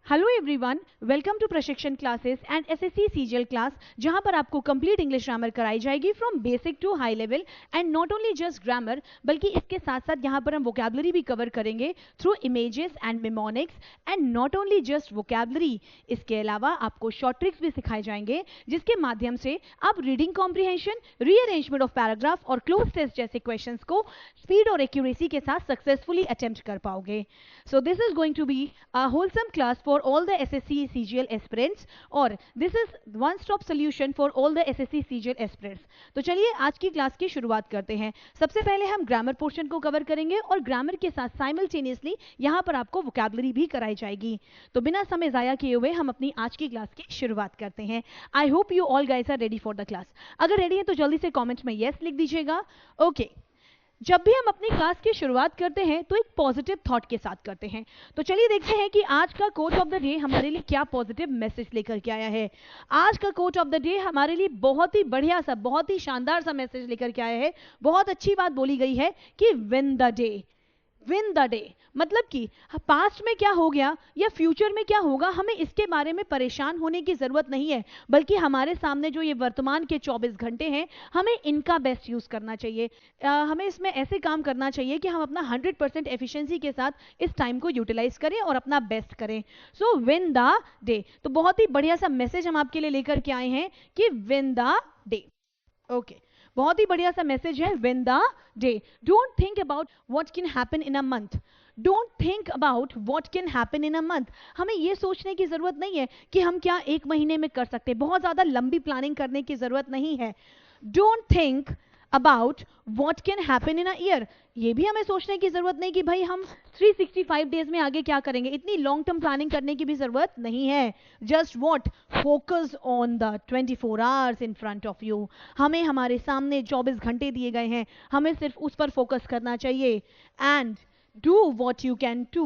Hello everyone, welcome to Prashikshan classes and SSC CGL class, जहां पर आपको कंप्लीट इंग्लिश ग्रामर कराई जाएगी from basic to high level and not only just grammar बल्कि इसके साथ साथ यहां पर हम वोकैबुलरी भी कवर करेंगे through images and mnemonics and not only just vocabulary. इसके अलावा आपको शॉर्ट ट्रिक्स भी सिखाए जाएंगे जिसके माध्यम से आप reading comprehension, rearrangement of paragraph और क्लोज टेस्ट जैसे क्वेश्चंस को स्पीड और एक्यूरेसी के साथ सक्सेसफुली अटेम्प्ट कर पाओगे। So this is going to be a wholesome class for all the SSC CGL aspirants और this is one stop solution for all the SSC CGL aspirants। तो चलिए आज की क्लास की शुरुआत करते हैं। सबसे पहले हम ग्रामर पोर्शन को कवर करेंगे और ग्रामर के साथ साइमल्टेनियसली यहाँ पर आपको वोकैबुलरी भी कराई जाएगी। तो बिना समय जाया किए हुए हम अपनी आज की क्लास की शुरुआत करते हैं। I hope you all guys are ready for the class. अगर रेडी है तो जल्दी से कॉमेंट में येस लिख दीजिएगा। ओके, जब भी हम अपनी क्लास की शुरुआत करते हैं तो एक पॉजिटिव थॉट के साथ करते हैं। तो चलिए देखते हैं कि आज का कोट ऑफ द डे हमारे लिए क्या पॉजिटिव मैसेज लेकर के आया है। आज का कोट ऑफ द डे हमारे लिए बहुत ही बढ़िया सा, बहुत ही शानदार सा मैसेज लेकर के आया है। बहुत अच्छी बात बोली गई है कि win the day. Win the day मतलब कि पास्ट में क्या हो गया या फ्यूचर में क्या होगा, हमें इसके बारे में परेशान होने की जरूरत नहीं है, बल्कि हमारे सामने जो ये वर्तमान के 24 घंटे हैं हमें इनका बेस्ट यूज करना चाहिए। हमें इसमें ऐसे काम करना चाहिए कि हम अपना 100% एफिशिएंसी के साथ इस टाइम को यूटिलाइज करें और अपना बेस्ट करें। सो विन द डे, तो बहुत ही बढ़िया सा मैसेज हम आपके लिए लेकर के आए हैं कि विन द डे। ओके, बहुत ही बढ़िया सा मैसेज है, win the day. Don't think about what can happen in a month. Don't think about what can happen in a month. हमें यह सोचने की जरूरत नहीं है कि हम क्या एक महीने में कर सकते हैं, बहुत ज्यादा लंबी प्लानिंग करने की जरूरत नहीं है। Don't think about what can happen in a year. ये भी हमें सोचने की जरूरत नहीं कि भाई हम 365 डेज में आगे क्या करेंगे, इतनी लॉन्ग टर्म प्लानिंग करने की भी जरूरत नहीं है। Just what, focus on the 24 hours in front of you. हमें हमारे सामने 24 घंटे दिए गए हैं, हमें सिर्फ उस पर फोकस करना चाहिए। And do what you can to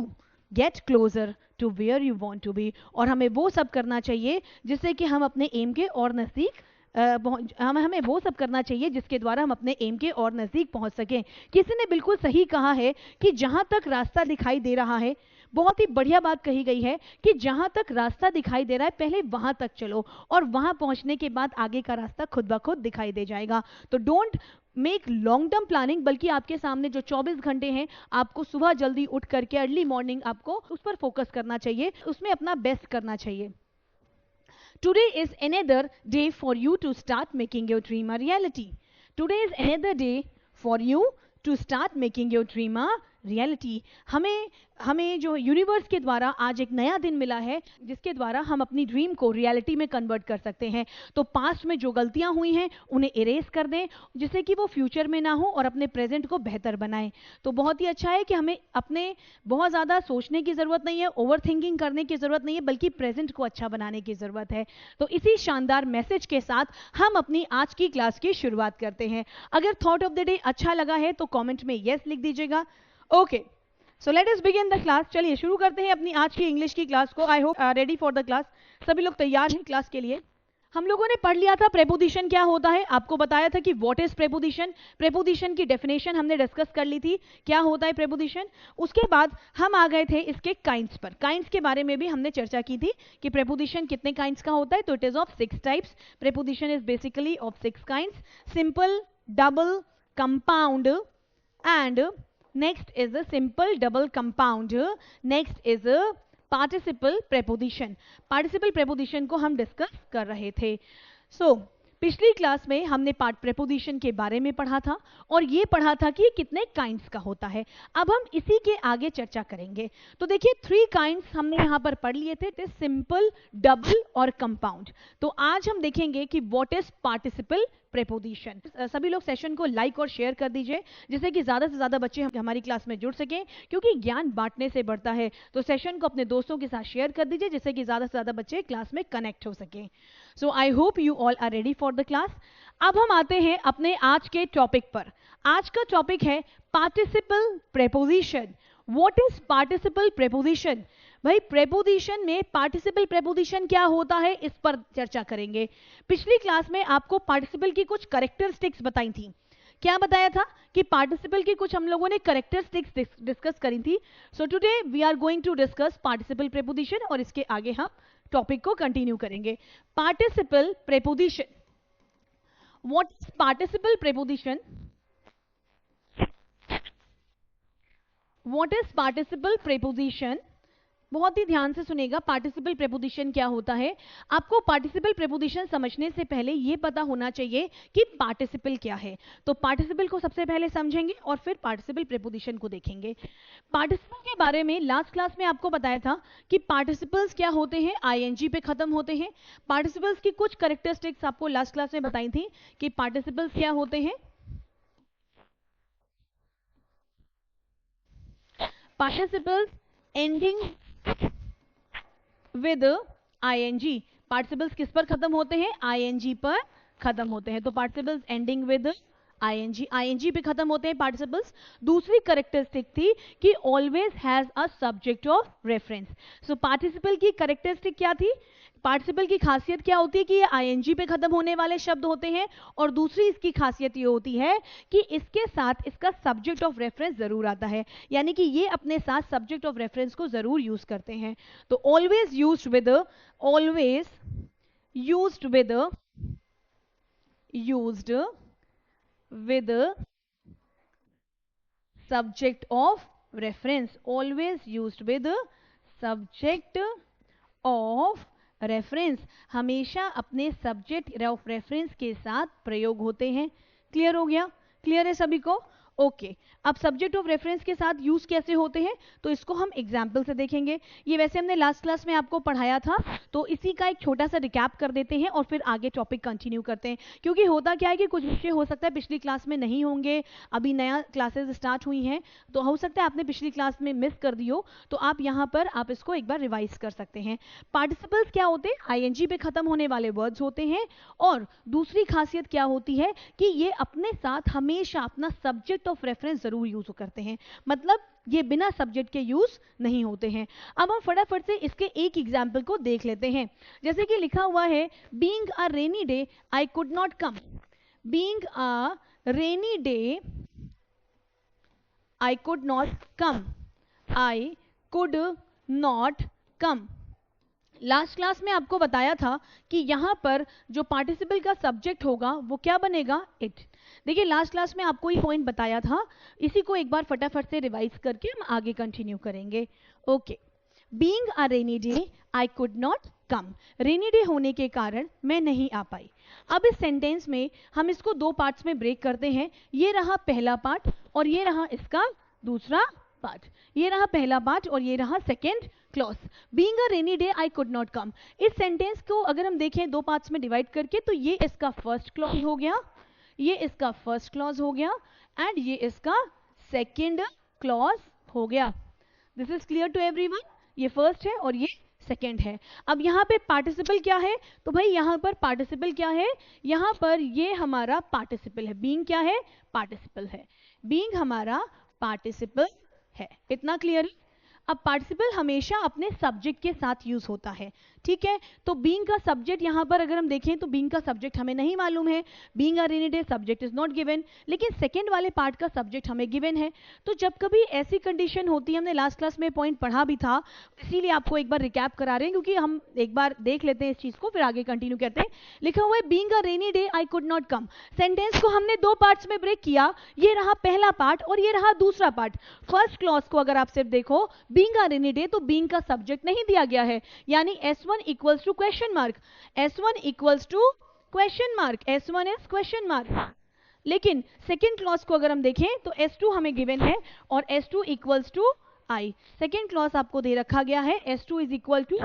get closer to where you want to be. और हमें वो सब करना चाहिए जिससे कि हम अपने एम के और नजदीक हमें वो सब करना चाहिए जिसके द्वारा हम अपने एम के और नजदीक पहुंच सकें। किसी ने बिल्कुल सही कहा है कि जहां तक रास्ता दिखाई दे रहा है, बहुत ही बढ़िया बात कही गई है कि जहां तक रास्ता दिखाई दे रहा है पहले वहां तक चलो और वहां पहुंचने के बाद आगे का रास्ता खुद ब खुद दिखाई दे जाएगा। तो don't make long term planning, बल्कि आपके सामने जो 24 घंटे हैं आपको सुबह जल्दी उठ करके अर्ली मॉर्निंग आपको उस पर फोकस करना चाहिए, उसमें अपना बेस्ट करना चाहिए। Today is another day for you to start making your dream a reality. Today is another day for you to start making your dream a reality. हमें जो यूनिवर्स के द्वारा आज एक नया दिन मिला है जिसके द्वारा हम अपनी ड्रीम को रियलिटी में कन्वर्ट कर सकते हैं। तो पास्ट में जो गलतियां हुई हैं उन्हें इरेज कर दें जिससे कि वो फ्यूचर में ना हो और अपने प्रेजेंट को बेहतर बनाएं। तो बहुत ही अच्छा है कि हमें अपने बहुत ज़्यादा सोचने की ज़रूरत नहीं है, ओवर थिंकिंग करने की ज़रूरत नहीं है, बल्कि प्रेजेंट को अच्छा बनाने की ज़रूरत है। तो इसी शानदार मैसेज के साथ हम अपनी आज की क्लास की शुरुआत करते हैं। अगर थॉट ऑफ द डे अच्छा लगा है तो कॉमेंट में येस लिख दीजिएगा। Okay, so let us begin the class. चलिए शुरू करते हैं अपनी आज की इंग्लिश की क्लास को। I hope ready for the class. सभी लोग तैयार हैं क्लास के लिए। हम लोगों ने पढ़ लिया था प्रेपोजिशन क्या होता है, आपको बताया था कि व्हाट इज प्रेपोजिशन। प्रेपोजिशन की डेफिनेशन हमने डिस्कस कर ली थी, क्या होता है प्रेपोजिशन। उसके बाद हम आ गए थे इसके काइंड्स पर। काइंड्स के बारे में भी हमने चर्चा की थी कि प्रेपोजिशन कितने काइंड्स का होता है। तो it is of 6 types. Preposition is basically of 6 kinds: simple, double, compound and next is a simple double compound. next is a participle preposition. participle preposition को हम डिस्कस कर रहे थे। पिछली क्लास में हमने पार्ट प्रेपोजिशन के बारे में पढ़ा था और ये पढ़ा था कि कितने काइंड्स का होता है। अब हम इसी के आगे चर्चा करेंगे। तो देखिए 3 काइंड्स हमने यहाँ पर पढ़ लिए थे, सिंपल, डबल और कंपाउंड। तो आज हम देखेंगे कि व्हाट इज पार्टिसिपल प्रेपोजिशन। सभी लोग सेशन को लाइक और शेयर कर दीजिए जिससे कि ज़्यादा से ज़्यादा बच्चे हमारी क्लास में जुड़ सकें, क्योंकि ज्ञान बांटने से बढ़ता है। तो सेशन को अपने दोस्तों के साथ शेयर कर दीजिए जिससे कि ज़्यादा से ज़्यादा बच्चे क्लास में कनेक्ट हो सकें। So I hope you all are ready for the class. अब हम आते हैं अपने आज के टॉपिक पर। आज का टॉपिक है participle preposition. What is participle preposition? भाई प्रेपोजिशन में पार्टिसिपल प्रेपोजिशन क्या होता है इस पर चर्चा करेंगे। पिछली क्लास में आपको पार्टिसिपल की कुछ कैरेक्टरिस्टिक्स बताई थी क्या बताया था कि पार्टिसिपल की कुछ हम लोगों ने कैरेक्टरिस्टिक्स डिस्कस करी थी. So today we are going to discuss participle preposition और इसके आगे हम टॉपिक को कंटिन्यू करेंगे. Participle preposition. What is participle preposition? What is participle preposition? बहुत ही ध्यान से सुनेगा. पार्टिसिपल प्रीपोजिशन क्या होता है? आपको पार्टिसिपल प्रीपोजिशन समझने से पहले यह पता होना चाहिए कि पार्टिसिपल क्या है. तो पार्टिसिपल को सबसे पहले समझेंगे और फिर पार्टिसिपल प्रीपोजिशन को देखेंगे. पार्टिसिपल के बारे में लास्ट क्लास में आपको बताया था कि पार्टिसिपल्स क्या होते हैं, आईएनजी पे खत्म होते हैं. पार्टिसिपल्स की कुछ कैरेक्टरिस्टिक्स आपको लास्ट क्लास में बताई थी कि पार्टिसिपल्स क्या होते हैं. Participles ending with ING. Participles किस पर खत्म होते हैं? आईएनजी पर खत्म होते हैं. तो participles ending with ING, ING पे खत्म होते हैं पार्टिसिपल्स. दूसरी कैरेक्टरिस्टिक थी कि always has a subject of reference. So participle की कैरेक्टरिस्टिक क्या थी? पार्टिसिपल की खासियत क्या होती है कि ये आईएनजी पे खत्म होने वाले शब्द होते हैं. और दूसरी इसकी खासियत ये होती है कि इसके साथ इसका सब्जेक्ट ऑफ रेफरेंस जरूर आता है, यानी कि ये अपने साथ सब्जेक्ट ऑफ रेफरेंस को जरूर यूज करते हैं. तो always used with, always used with, used with subject of reference, always used with subject of reference. हमेशा अपने subject of reference के साथ प्रयोग होते हैं. क्लियर हो गया? क्लियर है सभी को? ओके. अब सब्जेक्ट ऑफ रेफरेंस के साथ यूज कैसे होते हैं तो इसको हम एग्जाम्पल से देखेंगे. ये वैसे हमने लास्ट क्लास में आपको पढ़ाया था, तो इसी का एक छोटा सा रिकैप कर देते हैं और फिर आगे टॉपिक कंटिन्यू करते हैं. क्योंकि होता क्या है कि कुछ विषय हो सकता है पिछली क्लास में नहीं होंगे, अभी नया क्लासेस स्टार्ट हुई हैं, तो हो सकता है आपने पिछली क्लास में मिस कर दी हो, तो आप यहाँ पर आप इसको एक बार रिवाइज कर सकते हैं. पार्टिसिपल्स क्या होते हैं? आईएनजी पे खत्म होने वाले वर्ड्स होते हैं. और दूसरी खासियत क्या होती है कि ये अपने साथ हमेशा अपना सब्जेक्ट ऑफ रेफरेंस जरूर यूज करते हैं. मतलब ये बिना सब्जेक्ट के यूज नहीं होते हैं. अब हम फटाफट से इसके एक एग्जाम्पल को देख लेते हैं. जैसे कि लिखा हुआ है, being a rainy day I could not come. Being a rainy day I could not come. I could not come. Last class में आपको बताया था कि यहां पर जो पार्टिसिपल का सब्जेक्ट होगा वो क्या बनेगा? इट. देखिए लास्ट क्लास में आपको ये पॉइंट बताया था, इसी को एक बार फटाफट से रिवाइज करके हम आगे कंटिन्यू करेंगे. Okay. Being a rainy day I could not come. Rainy day होने के कारण मैं नहीं आ पाई. अब इस सेंटेंस में हम इसको दो पार्ट्स में ब्रेक करते हैं. ये रहा पहला पार्ट और ये रहा इसका दूसरा पार्ट. ये रहा पहला पार्ट और ये रहा second clause. Being a rainy day I could not come. इस सेंटेंस को अगर हम देखें दो पार्ट्स में डिवाइड करके, तो ये इसका फर्स्ट क्लॉज हो गया, ये इसका फर्स्ट क्लॉज हो गया एंड ये इसका सेकेंड क्लॉज हो गया. This is clear to everyone? ये फर्स्ट है और ये सेकेंड है. अब यहाँ पे पार्टिसिपल क्या है? तो भाई यहाँ पर पार्टिसिपल क्या है? यहाँ पर ये हमारा पार्टिसिपल है. बीइंग क्या है? पार्टिसिपल है. बीइंग हमारा पार्टिसिपल है. इतना क्लियर है? अब पार्टिसिपल हमेशा अपने सब्जेक्ट के साथ यूज होता है. ठीक है. तो बीइंग का सब्जेक्ट यहां पर अगर हम देखें तो बीइंग का सब्जेक्ट हमें नहीं मालूम है. Being a rainy day subject is not given, लेकिन सेकंड वाले पार्ट का सब्जेक्ट हमें गिवन है. तो जब कभी ऐसी कंडीशन होती है, हमने लास्ट क्लास में पॉइंट पढ़ा भी था, इसीलिए आपको एक बार रिकैप करा रहे हैं क्योंकि हम एक बार देख लेते हैं इस चीज को फिर आगे कंटिन्यू करते हैं. लिखा हुआ है being a rainy day I could not come. Sentence को हमने दो पार्ट्स में ब्रेक किया. ये रहा पहला पार्ट और ये रहा दूसरा पार्ट. फर्स्ट क्लॉज को अगर आप सिर्फ देखो, बीइंग अ रेनी डे, तो बीइंग का सब्जेक्ट नहीं दिया गया है, यानी S1 equals to question mark. S1 equals to question mark. S1 is question mark. लेकिन सेकेंड क्लॉज को अगर हम देखें तो S2 हमें गिवन है और S2 equals to I. Second clause आपको दे रखा गया है, S2 is equal to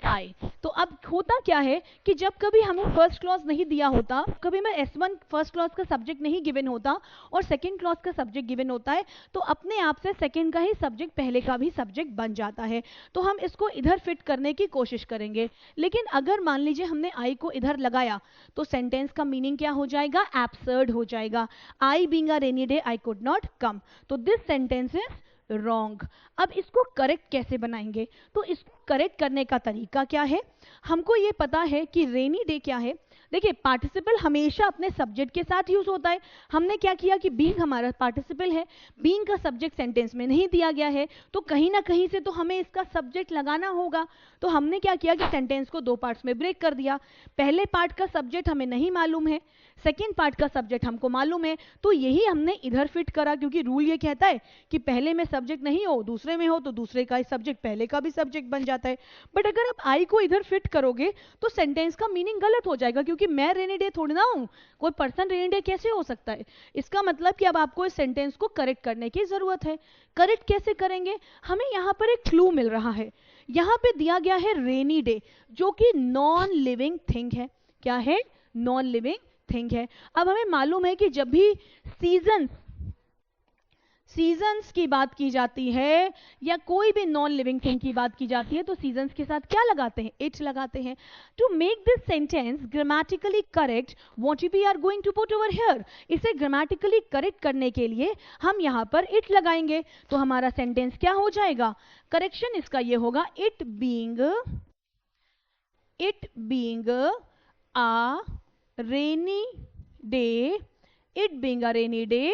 I. तो अब होता क्या है कि जब कभी हमें फर्स्ट क्लॉज नहीं दिया होता, कभी मैं S1 फर्स्ट क्लॉज का सब्जेक्ट नहीं गिवन होता और सेकंड क्लॉज का सब्जेक्ट गिवन होता है, तो अपने आप से सेकंड का ही सब्जेक्ट पहले का भी सब्जेक्ट बन जाता है. तो हम इसको इधर फिट करने की कोशिश करेंगे. लेकिन अगर मान लीजिए हमने I को इधर लगाया तो सेंटेंस का मीनिंग क्या हो जाएगा? एब्सर्ड हो जाएगा. I being a rainy day I could not come. तो दिस सेंटेंस इज रॉन्ग. अब इसको करेक्ट कैसे बनाएंगे? तो इसको करेक्ट करने का तरीका क्या है? हमको ये पता है कि रेनी डे क्या है? देखिए पार्टिसिपल हमेशा अपने सब्जेक्ट के साथ यूज होता है। हमने क्या किया कि बीइंग हमारा पार्टिसिपल है, बीइंग का सब्जेक्ट सेंटेंस में नहीं दिया गया है, तो कहीं ना कहीं से तो हमें इसका सब्जेक्ट लगाना होगा। तो हमने क्या किया कि सेंटेंस को दो पार्ट्स में ब्रेक कर दिया। पहले पार्ट का सब्जेक्ट हमें नहीं मालूम है, सेकेंड पार्ट का सब्जेक्ट हमको मालूम है, तो यही हमने इधर फिट करा, क्योंकि रूल ये कहता है कि पहले में सब्जेक्ट नहीं हो, दूसरे में हो, तो दूसरे का सब्जेक्ट पहले का भी सब्जेक्ट बन जाता है। बट अगर आप आई को इधर फिट करोगे तो सेंटेंस का मीनिंग गलत हो जाएगा, क्योंकि मैं रेनी डे थोड़ी ना हूं, कोई पर्सन रेनी डे कैसे हो सकता है। इसका मतलब कि अब आपको इस सेंटेंस को करेक्ट करने की जरूरत है। करेक्ट कैसे करेंगे, हमें यहां पर एक क्लू मिल रहा है। यहां पे दिया गया है रेनी डे, जो कि नॉन लिविंग थिंग है। क्या है, नॉन लिविंग थिंग है। अब हमें मालूम है कि जब भी सीजन्स की बात की जाती है या कोई भी नॉन लिविंग थिंग की बात की जाती है तो सीजन्स के साथ क्या लगाते हैं, इट लगाते हैं। To make this sentence grammatically correct what we are going to put over here, इसे ग्रामेटिकली करेक्ट करने के लिए हम यहां पर इट लगाएंगे। तो हमारा सेंटेंस क्या हो जाएगा, करेक्शन इसका ये होगा, it being a rainy day, it being a rainy day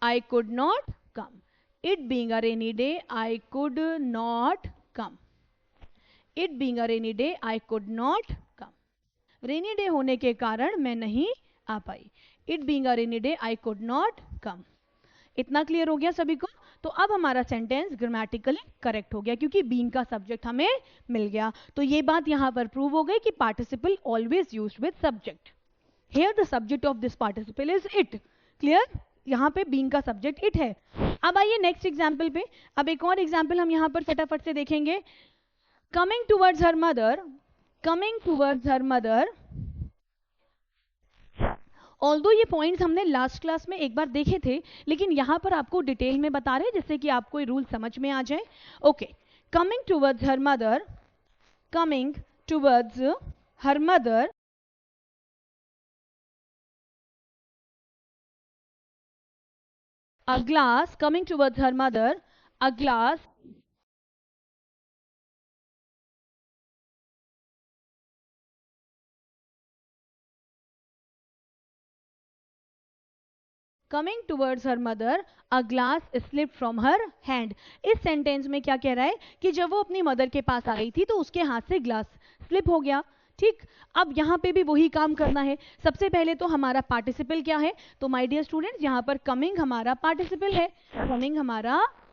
I could not come. It being a rainy day I could not come. It being a rainy day I could not come. Rainy day होने के कारण मैं नहीं आ पाई। It being a rainy day I could not come. इतना clear हो गया सभी को। तो अब हमारा सेंटेंस ग्रामेटिकली करेक्ट हो गया, क्योंकि बीइंग का सब्जेक्ट हमें मिल गया। तो ये बात यहां पर प्रूव हो गई कि participle always used with subject. Here the subject of this participle is it. Clear? यहाँ पे being का सब्जेक्ट it है। अब आइए नेक्स्ट एग्जाम्पल पे। अब एक और एग्जाम्पल हम यहाँ पर फटाफट से देखेंगे। Coming towards her mother, although ये पॉइंट्स हमने लास्ट क्लास में एक बार देखे थे, लेकिन यहाँ पर आपको डिटेल में बता रहे जिससे कि आपको ये रूल समझ में आ जाए। Okay, coming towards her mother, a glass, coming towards her mother, a glass coming towards her mother, a glass slipped from her hand. इस सेंटेंस में क्या कह रहा है कि जब वो अपनी मदर के पास आ रही थी तो उसके हाथ से ग्लास स्लिप हो गया। ठीक, अब यहाँ पे भी वही काम करना है। सबसे पहले तो हमारा पार्टिसिपल क्या है, तो माय डियर स्टूडेंट्स यहाँ पर कमिंग हमारा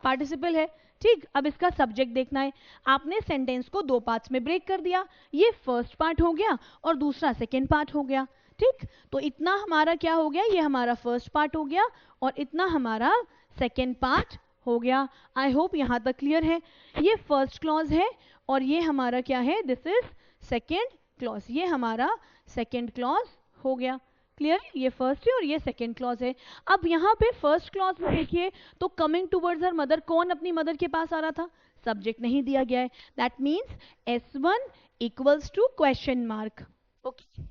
पार्टिसिपल है। ठीक, अब इसका सब्जेक्ट देखना है। आपने सेंटेंस को दो पार्ट्स में ब्रेक कर दिया, ये फर्स्ट पार्ट हो गया और दूसरा सेकेंड पार्ट हो गया। ठीक, तो इतना हमारा क्या हो गया, ये हमारा फर्स्ट पार्ट हो गया और इतना हमारा सेकेंड पार्ट हो गया। आई होप यहां तक क्लियर है। ये फर्स्ट क्लॉज है और ये हमारा क्या है, दिस इज सेकेंड क्लॉज। ये हमारा सेकेंड क्लॉज हो गया। क्लियर, ये फर्स्ट है और ये सेकेंड क्लॉज है। अब यहाँ पे फर्स्ट क्लॉज में देखिए तो कमिंग टूवर्ड्स हर मदर, कौन अपनी मदर के पास आ रहा था, सब्जेक्ट नहीं दिया गया है। That means S1 equals to question mark. Okay,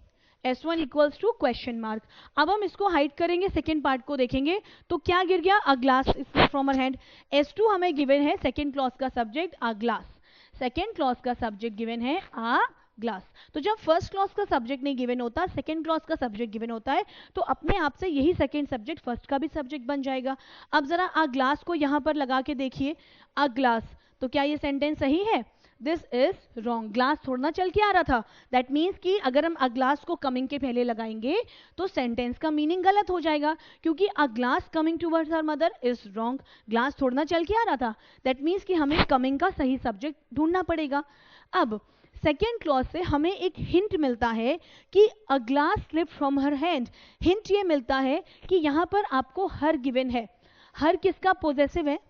S1 equals to question mark. अब हम इसको हाइड करेंगे, सेकेंड पार्ट को देखेंगे तो क्या गिर गया, a glass slip from her hand. S2 हमें गिवन है सेकेंड क्लॉज का subject a glass, second clause का सब्जेक्ट गिवन है अ ग्लास। तो जब फर्स्ट क्लॉज का सब्जेक्ट नहीं गिवन होता, सेकेंड क्लॉज का सब्जेक्ट गिवन होता है, तो अपने आप से यही सेकेंड सब्जेक्ट फर्स्ट का भी सब्जेक्ट बन जाएगा। अब जरा अ ग्लास को यहां पर लगा के देखिए, अ ग्लास, तो क्या ये सेंटेंस सही है, दिस इज रॉन्ग। ग्लास थोड़ा ना चल के आ रहा था। दैट मीन्स कि अगर हम अ ग्लास को कमिंग के पहले लगाएंगे तो सेंटेंस का मीनिंग गलत हो जाएगा, क्योंकि a glass coming towards her mother is wrong. Glass थोड़ा ना चल के आ रहा था। दैट मीन्स कि हमें कमिंग का सही सब्जेक्ट ढूंढना पड़ेगा। अब सेकेंड क्लॉज से हमें एक हिंट मिलता है कि a glass slip from her hand. Hint ये मिलता है कि यहां पर आपको हर गिवन है। हर किसका पोजेसिव है,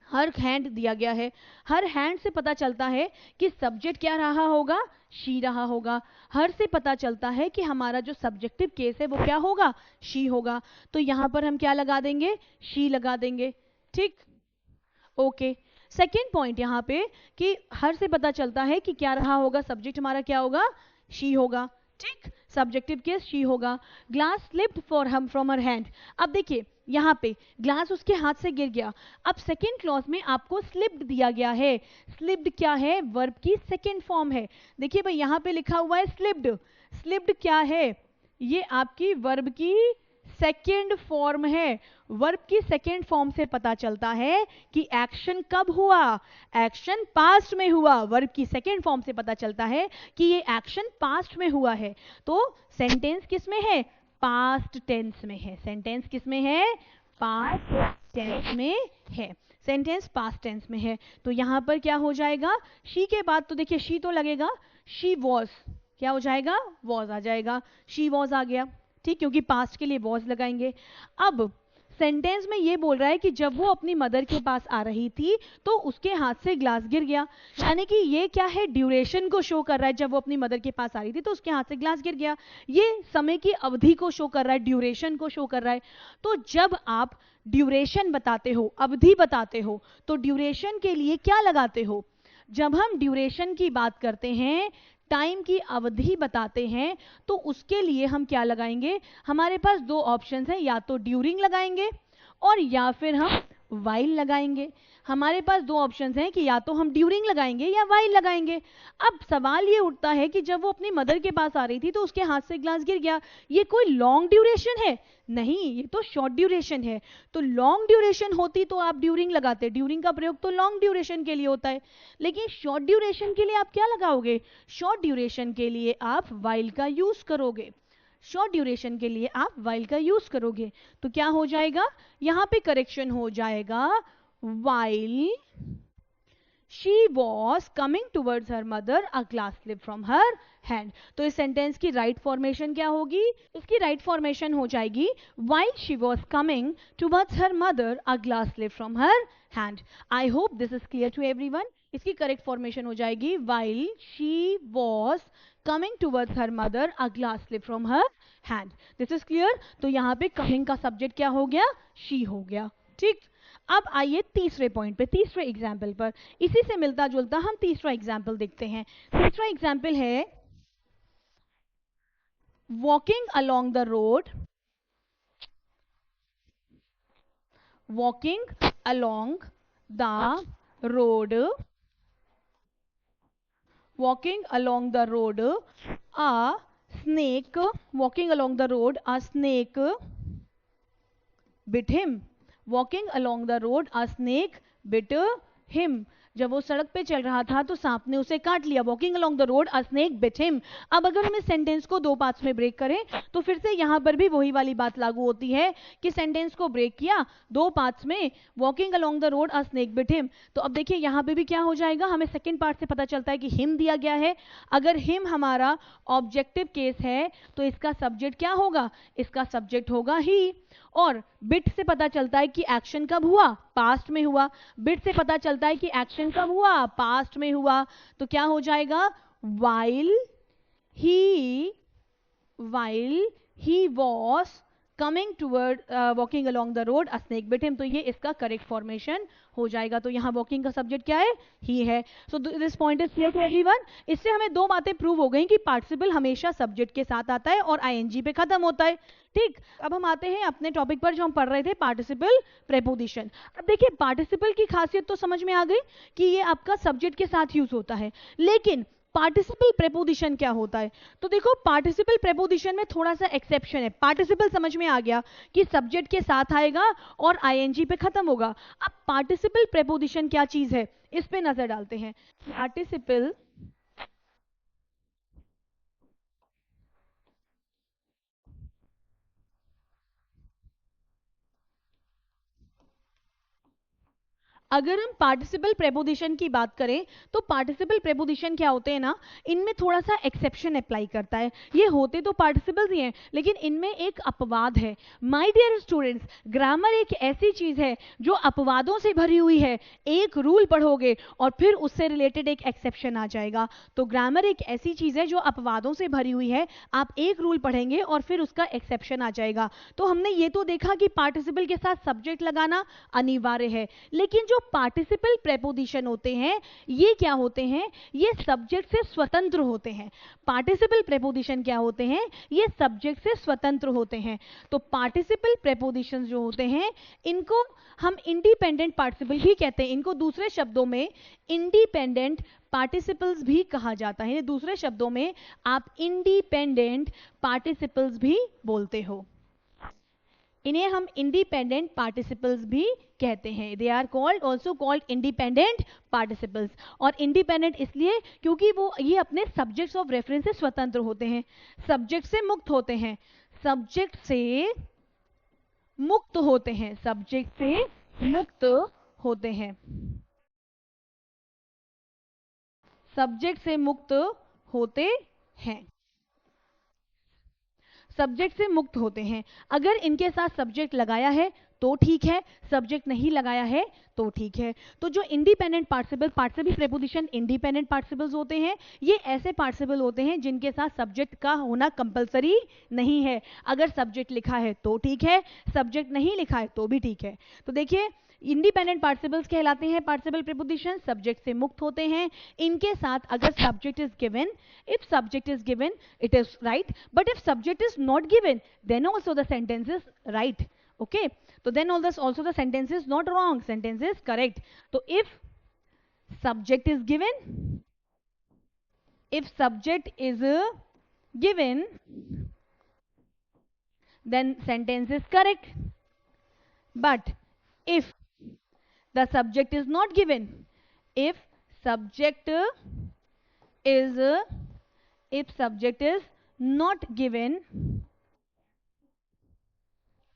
हर हैंड दिया गया है। हर हैंड से पता चलता है कि सब्जेक्ट क्या रहा होगा, शी रहा होगा। हर से पता चलता है कि हमारा जो सब्जेक्टिव केस है वो क्या होगा, शी होगा। तो यहां पर हम क्या लगा देंगे, शी लगा देंगे। ठीक, ओके। सेकेंड पॉइंट यहाँ पे कि हर से पता चलता है कि क्या रहा होगा, सब्जेक्ट हमारा क्या होगा, शी होगा। ठीक, सब्जेक्टिव केस शी होगा। Glass slipped from her hand. अब देखिए यहाँ पे ग्लास उसके हाथ से गिर गया। अब सेकेंड क्लॉज में आपको स्लिप्ड दिया गया है। स्लिप्ड क्या है? वर्ब की सेकेंड फॉर्म है। देखिए भाई यहाँ पे लिखा हुआ है स्लिप्ड। स्लिप्ड क्या है? ये आपकी वर्ब की सेकेंड फॉर्म है। वर्ब की सेकेंड फॉर्म से पता चलता है कि एक्शन कब हुआ? एक्शन पास्ट में हुआ। वर्ब की सेकेंड फॉर्म से पता चलता है कि ये एक्शन पास्ट में हुआ है। तो सेंटेंस किस में है? पास्ट टेंस में है। सेंटेंस किस में है? पास्ट टेंस में है। सेंटेंस पास्ट टेंस में है। तो यहां पर क्या हो जाएगा? शी के बाद तो देखिए शी तो लगेगा, शी वॉज क्या हो जाएगा? वॉज आ जाएगा। शी वॉज आ गया, ठीक, क्योंकि पास्ट के लिए वॉज लगाएंगे। अब सेंटेंस में ये बोल रहा है कि जब वो अपनी मदर के पास आ रही थी तो उसके हाथ से ग्लास गिर गया, यानी कि ये क्या है? ड्यूरेशन को शो कर रहा है। जब वो अपनी मदर के पास आ रही थी तो उसके हाथ से ग्लास गिर गया, ये समय की अवधि को शो कर रहा है, ड्यूरेशन को शो कर रहा है। तो जब आप ड्यूरेशन बताते हो, अवधि बताते हो, तो ड्यूरेशन के लिए क्या लगाते हो? जब हम ड्यूरेशन की बात करते हैं, टाइम की अवधि बताते हैं, तो उसके लिए हम क्या लगाएंगे? हमारे पास दो ऑप्शंस हैं, या तो ड्यूरिंग लगाएंगे और या फिर हम वाइल लगाएंगे। हमारे पास दो ऑप्शंस हैं कि या तो हम ड्यूरिंग लगाएंगे या वाइल लगाएंगे। अब सवाल ये उठता है कि जब वो अपनी मदर के पास आ रही थी तो उसके हाथ से ग्लास गिर गया, ये कोई लॉन्ग ड्यूरेशन है? नहीं, ये तो शॉर्ट ड्यूरेशन है। तो लॉन्ग ड्यूरेशन होती तो आप ड्यूरिंग लगाते। ड्यूरिंग का प्रयोग तो लॉन्ग ड्यूरेशन के लिए होता है, लेकिन शॉर्ट ड्यूरेशन के लिए आप क्या लगाओगे? शॉर्ट ड्यूरेशन के लिए आप वाइल का यूज करोगे। शॉर्ट ड्यूरेशन के लिए आप वाइल का यूज करोगे। तो क्या हो जाएगा? यहां पे करेक्शन हो जाएगा, while she was coming towards her mother a glass slipped from her hand। तो इस सेंटेंस की राइट फॉर्मेशन क्या होगी? इसकी राइट फॉर्मेशन हो जाएगी while she was coming towards her mother a glass slipped from her hand। I hope this is clear to everyone। इसकी correct formation हो जाएगी while she was coming towards her mother a glass slipped from her hand। This is clear। तो यहाँ पे coming का subject क्या हो गया? she हो गया, ठीक। अब आइए तीसरे पॉइंट पे, तीसरे एग्जाम्पल पर। इसी से मिलता जुलता हम तीसरा एग्जाम्पल देखते हैं। तीसरा एग्जाम्पल है walking along the road. Walking along the road, walking along the road a snake, walking along the road a snake bit him। Walking along the road a snake bit him. जब वो सड़क पे चल रहा था तो सांप ने उसे काट लिया। Walking along the road a snake bit him. अब अगर हम इस सेंटेंस को दो पार्ट्स में ब्रेक करें तो फिर से यहां पर भी वही वाली बात लागू होती है कि सेंटेंस को ब्रेक किया दो पार्ट्स में, walking along the road a snake bit him. तो अब देखिए यहां पे भी क्या हो जाएगा? हमें सेकेंड पार्ट से पता चलता है कि हिम दिया गया है। अगर हिम हमारा ऑब्जेक्टिव केस है तो इसका सब्जेक्ट क्या होगा? इसका सब्जेक्ट होगा ही। और बिट से पता चलता है कि एक्शन कब हुआ? पास्ट में हुआ। बिट से पता चलता है कि एक्शन कब हुआ? पास्ट में हुआ। तो क्या हो जाएगा? while he was coming toward walking along the road a snake bit him। तो ये इसका करेक्ट फॉर्मेशन हो जाएगा। तो यहाँ वॉकिंग का सब्जेक्ट क्या है? ही है। So this point is clear to everyone. इससे हमें दो बातें प्रूव हो गई कि पार्टिसिपल हमेशा सब्जेक्ट के साथ आता है और आईएनजी पे खत्म होता है, ठीक। अब हम आते हैं अपने टॉपिक पर जो हम पढ़ रहे थे, पार्टिसिपल प्रेपोजिशन। अब देखिए पार्टिसिपल की खासियत तो समझ में आ गई कि ये आपका सब्जेक्ट के साथ यूज होता है, लेकिन पार्टिसिपल प्रेपोजिशन क्या होता है? तो देखो पार्टिसिपल प्रेपोजिशन में थोड़ा सा एक्सेप्शन है। पार्टिसिपल समझ में आ गया कि सब्जेक्ट के साथ आएगा और आईएनजी पे खत्म होगा। अब पार्टिसिपल प्रेपोजिशन क्या चीज है, इस पे नजर डालते हैं। पार्टिसिपल अगर हम पार्टिसिपल प्रेपोजिशन की बात करें तो पार्टिसिपल प्रेपोजिशन क्या होते हैं ना, इनमें थोड़ा सा एक्सेप्शन अप्लाई करता है। ये होते तो पार्टिसिपल्स ही हैं, लेकिन इनमें एक अपवाद है। माय डियर स्टूडेंट्स, ग्रामर एक ऐसी चीज है जो अपवादों से भरी हुई है। एक रूल पढ़ोगे और फिर उससे रिलेटेड एक एक्सेप्शन आ जाएगा। तो ग्रामर एक ऐसी चीज है जो अपवादों से भरी हुई है। आप एक रूल पढ़ेंगे और फिर उसका एक्सेप्शन आ जाएगा। तो हमने ये तो देखा कि पार्टिसिपल के साथ सब्जेक्ट लगाना अनिवार्य है, लेकिन जो जो पार्टिसिपल प्रेपोजिशन होते हैं ये क्या होते हैं, ये सब्जेक्ट से स्वतंत्र होते हैं। पार्टिसिपल प्रेपोजिशन क्या होते हैं, ये सब्जेक्ट से स्वतंत्र होते हैं। तो पार्टिसिपल प्रेपोजिशन जो होते हैं इनको हम इंडिपेंडेंट पार्टिसिपल भी कहते हैं। इनको दूसरे शब्दों में इंडिपेंडेंट पार्टिसिपल्स भी कहा जाता है। दूसरे शब्दों में आप इंडिपेंडेंट पार्टिसिपल्स भी बोलते हो। इन्हें हम इंडिपेंडेंट पार्टिसिपल्स भी कहते हैं। They are called also called independent participles. और इंडिपेंडेंट इसलिए क्योंकि वो ये अपने सब्जेक्ट्स ऑफ रेफरेंस से स्वतंत्र होते हैं, सब्जेक्ट से मुक्त होते हैं, सब्जेक्ट से मुक्त होते हैं, सब्जेक्ट से मुक्त होते हैं, सब्जेक्ट से मुक्त होते हैं, सब्जेक्ट से मुक्त होते हैं। अगर इनके साथ सब्जेक्ट लगाया है तो ठीक है, सब्जेक्ट नहीं लगाया है तो ठीक है। तो जो independent participle preposition independent participles होते हैं, ये ऐसे पार्टिसिपल होते हैं जिनके साथ सब्जेक्ट का होना कंपलसरी नहीं है। अगर सब्जेक्ट लिखा है तो ठीक है, सब्जेक्ट नहीं लिखा है तो भी ठीक है। तो देखिए इंडिपेंडेंट पार्टिसिपल्स कहलाते हैं पार्टिसिपल प्रीपोजिशन, सब्जेक्ट से मुक्त होते हैं। इनके साथ अगर subject is given, if subject is given it is right, but if subject is not given then also the sentence is right. Okay, तो then also the sentence is not wrong, sentence is correct. तो if subject is given, if subject is given then sentence is correct, but if the subject is not given, if subject is not given,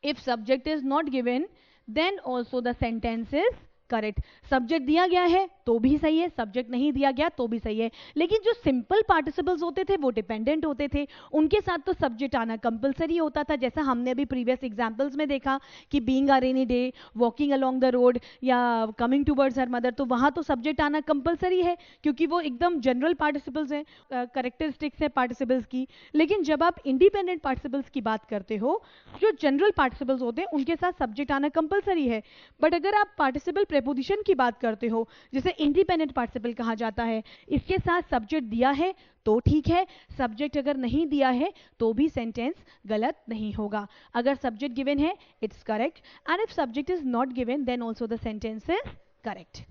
if subject is not given then also the sentence is correct. Subject दिया गया है तो भी सही है, subject नहीं दिया गया तो भी सही है। लेकिन जो सिंपल पार्टिसिपल्स होते थे वो डिपेंडेंट होते थे, उनके साथ तो सब्जेक्ट आना कंपलसरी होता था। जैसा हमने अभी प्रीवियस एग्जांपल्स में देखा कि being a rainy day, walking along the road या कमिंग टूवर्ड्स हर मदर, तो वहाँ तो सब्जेक्ट आना कंपलसरी है क्योंकि वो एकदम जनरल पार्टिसिपल्स हैं, करेक्टरिस्टिक्स है पार्टिसिपल्स की। लेकिन जब आप इंडिपेंडेंट पार्टिसिपल्स की बात करते हो, जो जनरल पार्टिसिपल्स होते हैं उनके साथ सब्जेक्ट आना कंपलसरी है। बट अगर आप पार्टिसिपल प्रेपोजिशन की बात करते हो, जिसे इंडिपेंडेंट पार्टिसिपल कहा जाता है, इसके साथ सब्जेक्ट दिया है तो ठीक है, सब्जेक्ट अगर नहीं दिया है तो भी सेंटेंस गलत नहीं होगा। अगर सब्जेक्ट गिवन है it's correct, and if subject is not given then also the sentence is correct.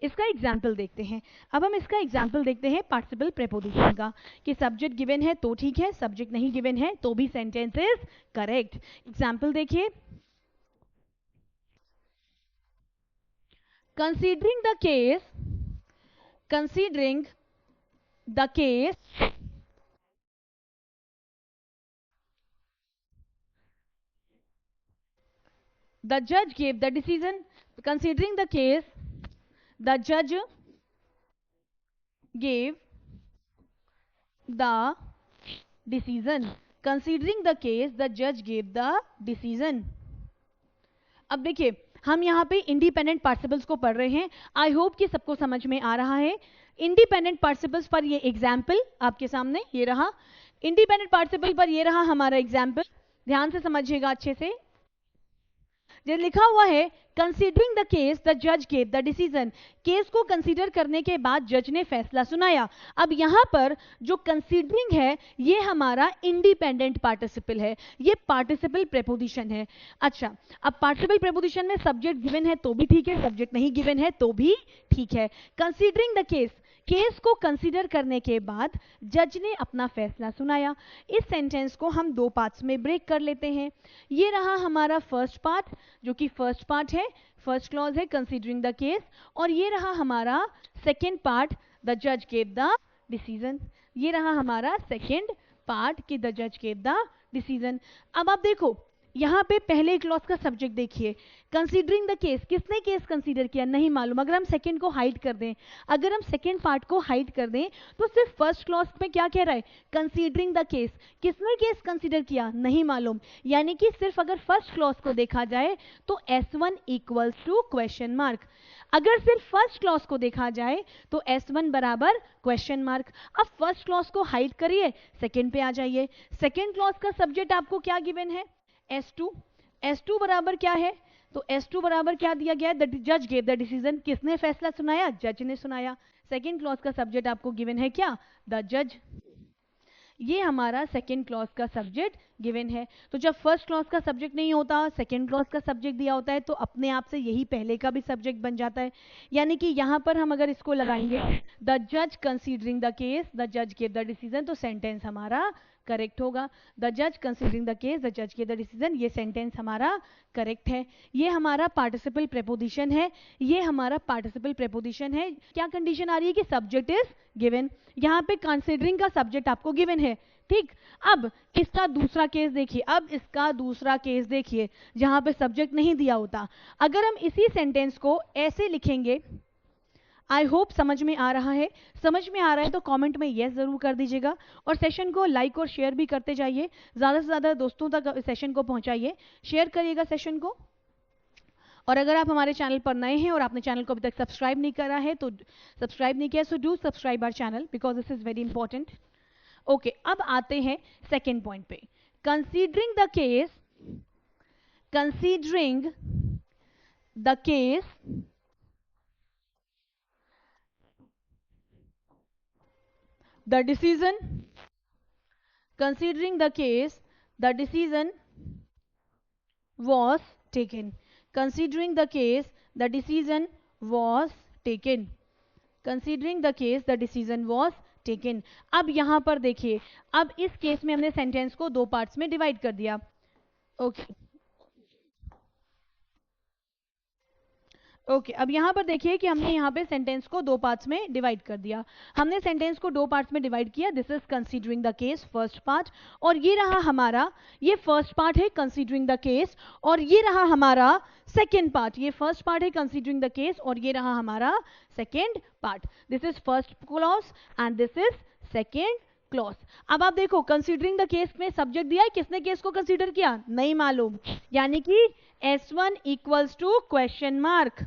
इसका एग्जाम्पल देखते हैं। अब हम इसका एग्जाम्पल देखते हैं पार्टिसिपल प्रेपोजिशन का, कि सब्जेक्ट गिवन है तो ठीक है, सब्जेक्ट नहीं गिवन है तो भी सेंटेंस इज करेक्ट। एग्जाम्पल देखिए, considering the case the judge gave the decision, considering the case the judge gave the decision, considering the case the judge gave the decision। अब देखिए हम यहाँ पे इंडिपेंडेंट पार्टिसिपल्स को पढ़ रहे हैं, आई होप कि सबको समझ में आ रहा है। इंडिपेंडेंट पार्टिसिपल्स पर ये एग्जाम्पल आपके सामने ये रहा, इंडिपेंडेंट पार्टिसिपल पर ये रहा हमारा एग्जाम्पल, ध्यान से समझिएगा अच्छे से। जो लिखा हुआ है कंसीडरिंग द केस द जज गेव द डिसीजन, केस को कंसीडर करने के बाद जज ने फैसला सुनाया। अब यहां पर जो कंसीडरिंग है ये हमारा इंडिपेंडेंट पार्टिसिपल है, ये पार्टिसिपल प्रेपोजिशन है। अच्छा, अब पार्टिसिपल प्रेपोजिशन में सब्जेक्ट गिवन है तो भी ठीक है, सब्जेक्ट नहीं गिवन है तो भी ठीक है। कंसीडरिंग द केस, केस को कंसीडर करने के बाद जज ने अपना फैसला सुनाया। इस सेंटेंस को हम दो पार्ट्स में ब्रेक कर लेते हैं। ये रहा हमारा फर्स्ट पार्ट, जो कि फर्स्ट पार्ट है, फर्स्ट क्लॉज है कंसीडरिंग द केस, और ये रहा हमारा सेकेंड पार्ट, द जज गेव द डिसीजन। ये रहा हमारा सेकेंड पार्ट कि द जज गेव द डिसीजन। अब आप देखो यहाँ पे पहले क्लॉज का सब्जेक्ट देखिए, कंसीडरिंग द केस, किसने केस कंसीडर किया नहीं मालूम। अगर हम सेकंड को हाइड कर दें, अगर हम सेकंड पार्ट को हाइड कर दें तो सिर्फ फर्स्ट क्लॉज में क्या कह रहा है, कंसीडरिंग द केस, किसने केस कंसीडर किया नहीं मालूम। यानी कि सिर्फ अगर फर्स्ट क्लॉज को देखा जाए तो S1 equals to question mark, अगर सिर्फ फर्स्ट क्लॉज को देखा जाए तो S1 बराबर क्वेश्चन मार्क। अब फर्स्ट क्लॉज को हाइड करिए, सेकेंड पे आ जाइए। सेकेंड क्लॉज का सब्जेक्ट आपको क्या गिवन है, S2 बराबर क्या है, तो S2 बराबर क्या दिया गया है, द जज गेव द डिसीजन, किसने फैसला सुनाया, जज ने सुनाया। सेकेंड क्लॉज का सब्जेक्ट आपको गिवन है क्या, द जज, ये हमारा सेकेंड क्लॉज का सब्जेक्ट गिवन है। तो जब फर्स्ट क्लॉज का सब्जेक्ट नहीं होता, सेकेंड क्लॉज का सब्जेक्ट दिया होता है, तो अपने आप से यही पहले का भी सब्जेक्ट बन जाता है। यानी कि यहां पर हम अगर इसको लगाएंगे द जज कंसीडरिंग द केस, द जज गेव द डिसीजन, तो सेंटेंस हमारा करेक्ट होगा। द जज कंसीडरिंग द केस, द जज गेव द डिसीजन, ये सेंटेंस हमारा करेक्ट है। ये हमारा पार्टिसिपल प्रेपोजिशन है, ये हमारा पार्टिसिपल प्रेपोजिशन है। क्या कंडीशन आ रही है कि सब्जेक्ट इज गिवन, यहाँ पे कंसीडरिंग का सब्जेक्ट आपको गिवन है, ठीक। अब इसका दूसरा केस देखिए, अब इसका दूसरा केस देखिए जहां पे सब्जेक्ट नहीं दिया होता। अगर हम इसी सेंटेंस को ऐसे लिखेंगे, आई होप समझ में आ रहा है, समझ में आ रहा है तो कमेंट में यस जरूर कर दीजिएगा, और सेशन को लाइक और शेयर भी करते जाइए, ज़्यादा से ज़्यादा दोस्तों तक सेशन को पहुंचाइए, शेयर करिएगा सेशन को। और अगर आप हमारे चैनल पर नए हैं और आपने चैनल को अभी तक सब्सक्राइब नहीं करा है, तो सब्सक्राइब नहीं किया, so do subscribe our channel because this is very important. Okay, अब आते हैं सेकेंड पॉइंट पे, considering the case, considering the case, the decision, considering the case, the decision was taken, considering the case, the decision was taken, considering the case, the decision was taken। अब यहां पर देखिए, अब इस case में हमने sentence को दो पार्ट्स में डिवाइड कर दिया। ओके, अब यहां पर देखिए कि हमने यहां पे सेंटेंस को दो पार्ट्स में डिवाइड कर दिया। हमने सेंटेंस को दो पार्ट्स में डिवाइड किया, this is considering the case first part, और ये रहा हमारा, ये फर्स्ट पार्ट है कंसीडरिंग द केस, और ये रहा हमारा सेकेंड पार्ट, ये फर्स्ट पार्ट है कंसीडरिंग द केस, और ये रहा हमारा second part. This is first clause and this is second clause. अब आप देखो, कंसीडरिंग द केस में सब्जेक्ट दिया है, किसने केस को कंसीडर किया, नहीं मालूम, यानी कि S1 equals to question mark.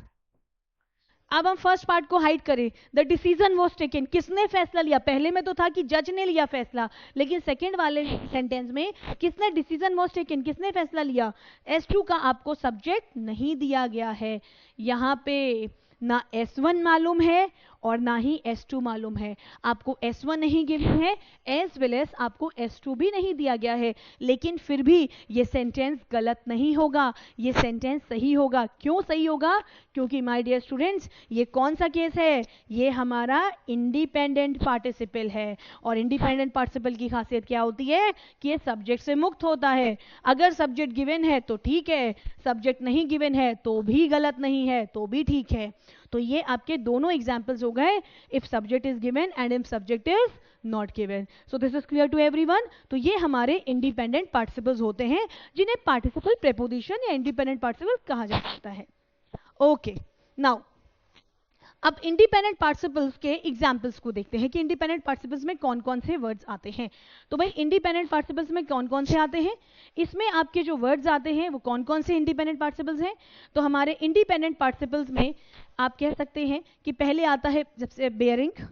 अब हम फर्स्ट पार्ट को हाइड करें, द डिसीजन वॉज टेकन, किसने फैसला लिया, पहले में तो था कि जज ने लिया फैसला, लेकिन सेकेंड वाले सेंटेंस में किसने, डिसीजन वॉज टेकन, किसने फैसला लिया, S2 का आपको सब्जेक्ट नहीं दिया गया है। यहां पे ना S1 मालूम है और ना ही S2 मालूम है, आपको S1 नहीं गिवन है, एज वेल एज आपको S2 भी नहीं दिया गया है, लेकिन फिर भी ये सेंटेंस गलत नहीं होगा, ये सेंटेंस सही होगा। क्यों सही होगा, क्योंकि माय डियर स्टूडेंट्स, ये कौन सा केस है, ये हमारा इंडिपेंडेंट पार्टिसिपल है, और इंडिपेंडेंट पार्टिसिपल की खासियत क्या होती है कि ये सब्जेक्ट से मुक्त होता है। अगर सब्जेक्ट गिवन है तो ठीक है, सब्जेक्ट नहीं गिवन है तो भी गलत नहीं है, तो भी ठीक है। तो ये आपके दोनों एग्जाम्पल्स हो गए, if subject is given and if subject is not given. So this is clear to everyone. तो ये हमारे इंडिपेंडेंट पार्टिसिपल्स होते हैं, जिन्हें पार्टिसिपल प्रेपोजिशन या इंडिपेंडेंट पार्टिसिपल कहा जा सकता है। ओके, नाउ अब इंडिपेंडेंट पार्टिसिपल्स के एग्जाम्पल्स को देखते हैं कि इंडिपेंडेंट पार्टिसिपल्स में कौन कौन से वर्ड्स आते हैं। तो भाई इंडिपेंडेंट पार्टिसिपल्स में कौन कौन से आते हैं, इसमें आपके जो वर्ड्स आते हैं वो कौन कौन से इंडिपेंडेंट पार्टिसिपल्स हैं। तो हमारे इंडिपेंडेंट पार्टिसिपल्स में आप कह सकते हैं कि पहले आता है जैसे बेयरिंग।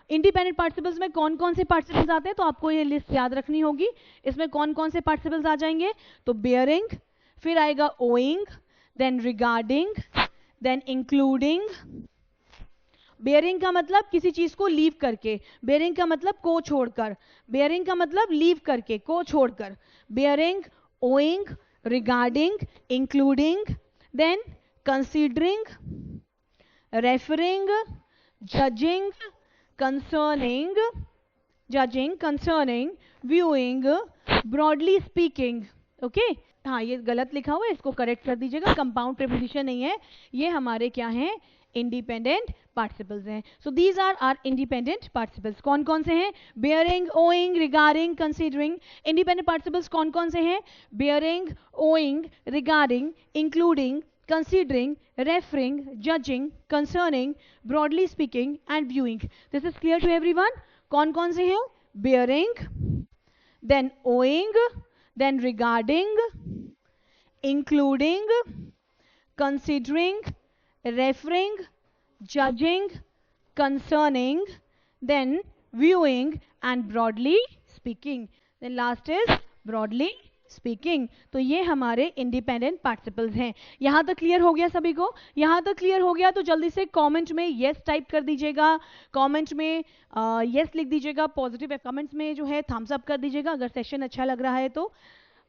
इंडिपेंडेंट पार्टिसिपल्स में कौन कौन से पार्टिसिपल्स आते हैं, तो आपको ये लिस्ट याद रखनी होगी। इसमें कौन कौन से पार्टिसिपल्स आ जाएंगे, तो बेयरिंग, फिर आएगा owing, then regarding, then including. Barring का मतलब किसी चीज को लीव करके, बेयरिंग का मतलब को छोड़कर, बेयरिंग का मतलब लीव करके, को छोड़कर। Barring, owing, regarding, including, then considering, referring, judging, concerning, judging, concerning, viewing, broadly speaking. Okay, हाँ ये गलत लिखा हुआ है, इसको करेक्ट कर दीजिएगा, कंपाउंड प्रीपोजिशन नहीं है, ये हमारे क्या हैं, इंडिपेंडेंट पार्टिसिपल्स हैं। So these are are independent participles. कौन कौन से हैं, barring, owing, regarding, considering. Independent participles कौन कौन से हैं, barring, owing, regarding, including, considering, referring, judging, concerning, broadly speaking and viewing. This is clear to everyone? कौन कौन से हैं, bearing, then owing, then regarding, including, considering, referring, judging, concerning, then viewing and broadly speaking. Then last is broadly speaking. तो ये हमारे independent participles हैं। यहाँ तक क्लियर हो गया सभी को? यहाँ तक क्लियर हो गया तो जल्दी से कमेंट में यस टाइप कर दीजिएगा, कमेंट में यस लिख दीजिएगा, पॉजिटिव कमेंट्स में जो है थम्स अप कर दीजिएगा अगर सेशन अच्छा लग रहा है तो।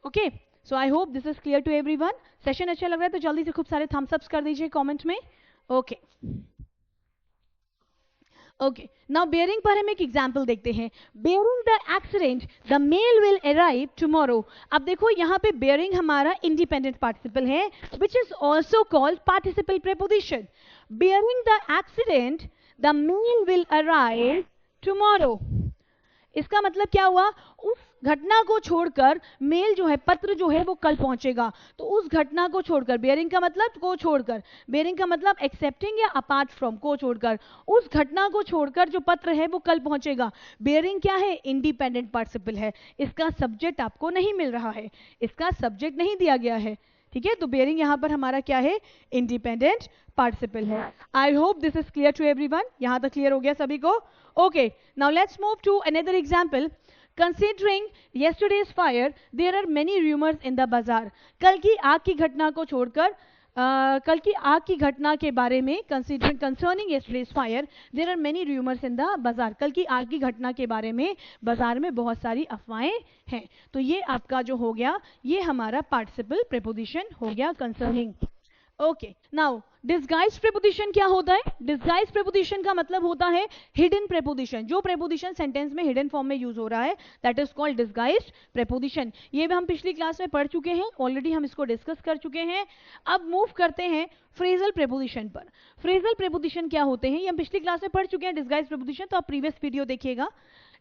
Okay, so I hope this is clear to everyone. Session अच्छा लग रहा है तो जल्दी से खूब सारे थम्स अप्स कर दीजिए कमेंट में। ओके ओके, नाउ बेयरिंग पर हम एक एग्जाम्पल देखते हैं। Barring the accident the mail will arrive tomorrow. अब देखो यहाँ पे बेयरिंग हमारा इंडिपेंडेंट पार्टिसिपल है, which is also called participle preposition. Barring the accident the mail will arrive tomorrow, इसका मतलब क्या हुआ? उस घटना को छोड़कर मेल जो है, पत्र जो है वो कल पहुंचेगा। तो उस घटना को छोड़कर, बेयरिंग का मतलब को छोड़कर, बेयरिंग का मतलब एक्सेप्टिंग या अपार्ट फ्रॉम, को छोड़कर, उस घटना को छोड़कर जो पत्र है वो कल पहुंचेगा। बेयरिंग क्या है? इंडिपेंडेंट पार्टिसिपल है। इसका सब्जेक्ट आपको नहीं मिल रहा है, इसका सब्जेक्ट नहीं दिया गया है, ठीक है? तो बेयरिंग यहां पर हमारा क्या है? इंडिपेंडेंट पार्टिसिपल है। I hope this is clear to everyone. यहां तक क्लियर हो गया सभी को? Okay, now let's move to another example. Considering yesterday's fire, there are many rumors in the bazaar. कल की आग की घटना को छोड़कर कल की आग की घटना के बारे में, concerning yesterday's fire, there are many rumors in the bazaar. कल की आग की घटना के बारे में बाजार में बहुत सारी अफवाहें हैं। तो ये आपका जो हो गया, ये हमारा पार्टिसिपल प्रीपोजिशन हो गया concerning। Okay, now disguised preposition क्या होता है? डिस्गाइज्ड प्रीपोजिशन का मतलब होता है हिडन प्रीपोजिशन। जो प्रीपोजिशन सेंटेंस में हिडन फॉर्म में यूज हो रहा है, that is called disguised preposition. ये भी हम पिछली क्लास में पढ़ चुके हैं, ऑलरेडी हम इसको डिस्कस कर चुके हैं। अब मूव करते हैं फ्रेजल प्रीपोजिशन पर। फ्रेजल प्रीपोजिशन क्या होते हैं ये हम पिछली क्लास में पढ़ चुके हैं। डिस्गाइज्ड प्रीपोजिशन तो आप प्रीवियस वीडियो देखिएगा।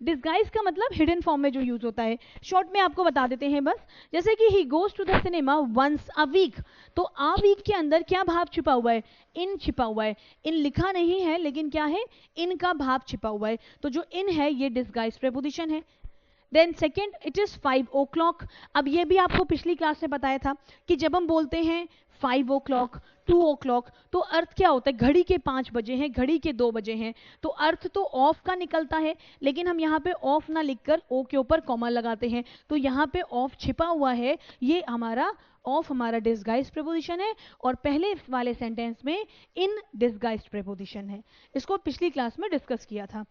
डिस्गाइज का मतलब हिडन फॉर्म में जो यूज होता है। शॉर्ट में आपको बता देते हैं बस, जैसे कि he goes to the cinema once a week. तो आ वीक के अंदर क्या भाव छिपा हुआ है? इन छिपा हुआ है। इन लिखा नहीं है लेकिन क्या है? इन का भाव छिपा हुआ है। तो जो इन है ये डिस्गाइज प्रीपोजिशन है। Then second, it is 5 o'clock। अब ये भी आपको पिछली क्लास में बताया था कि जब हम बोलते हैं 5 o'clock, 2 o'clock, तो अर्थ क्या होता है? घड़ी के 5 बजे हैं, घड़ी के 2 बजे हैं। तो अर्थ तो ऑफ का निकलता है, लेकिन हम यहाँ पे ऑफ ना लिखकर ओ के ऊपर कॉमा लगाते हैं। तो यहाँ पे ऑफ छिपा हुआ है, ये हमारा ऑफ हमारा डिस्गाइज्ड प्रीपोजिशन है, और पहले वाले सेंटेंस में इन डिस्गाइज्ड प्रीपोजिशन है। इसको पिछली क्लास में डिस्कस किया था।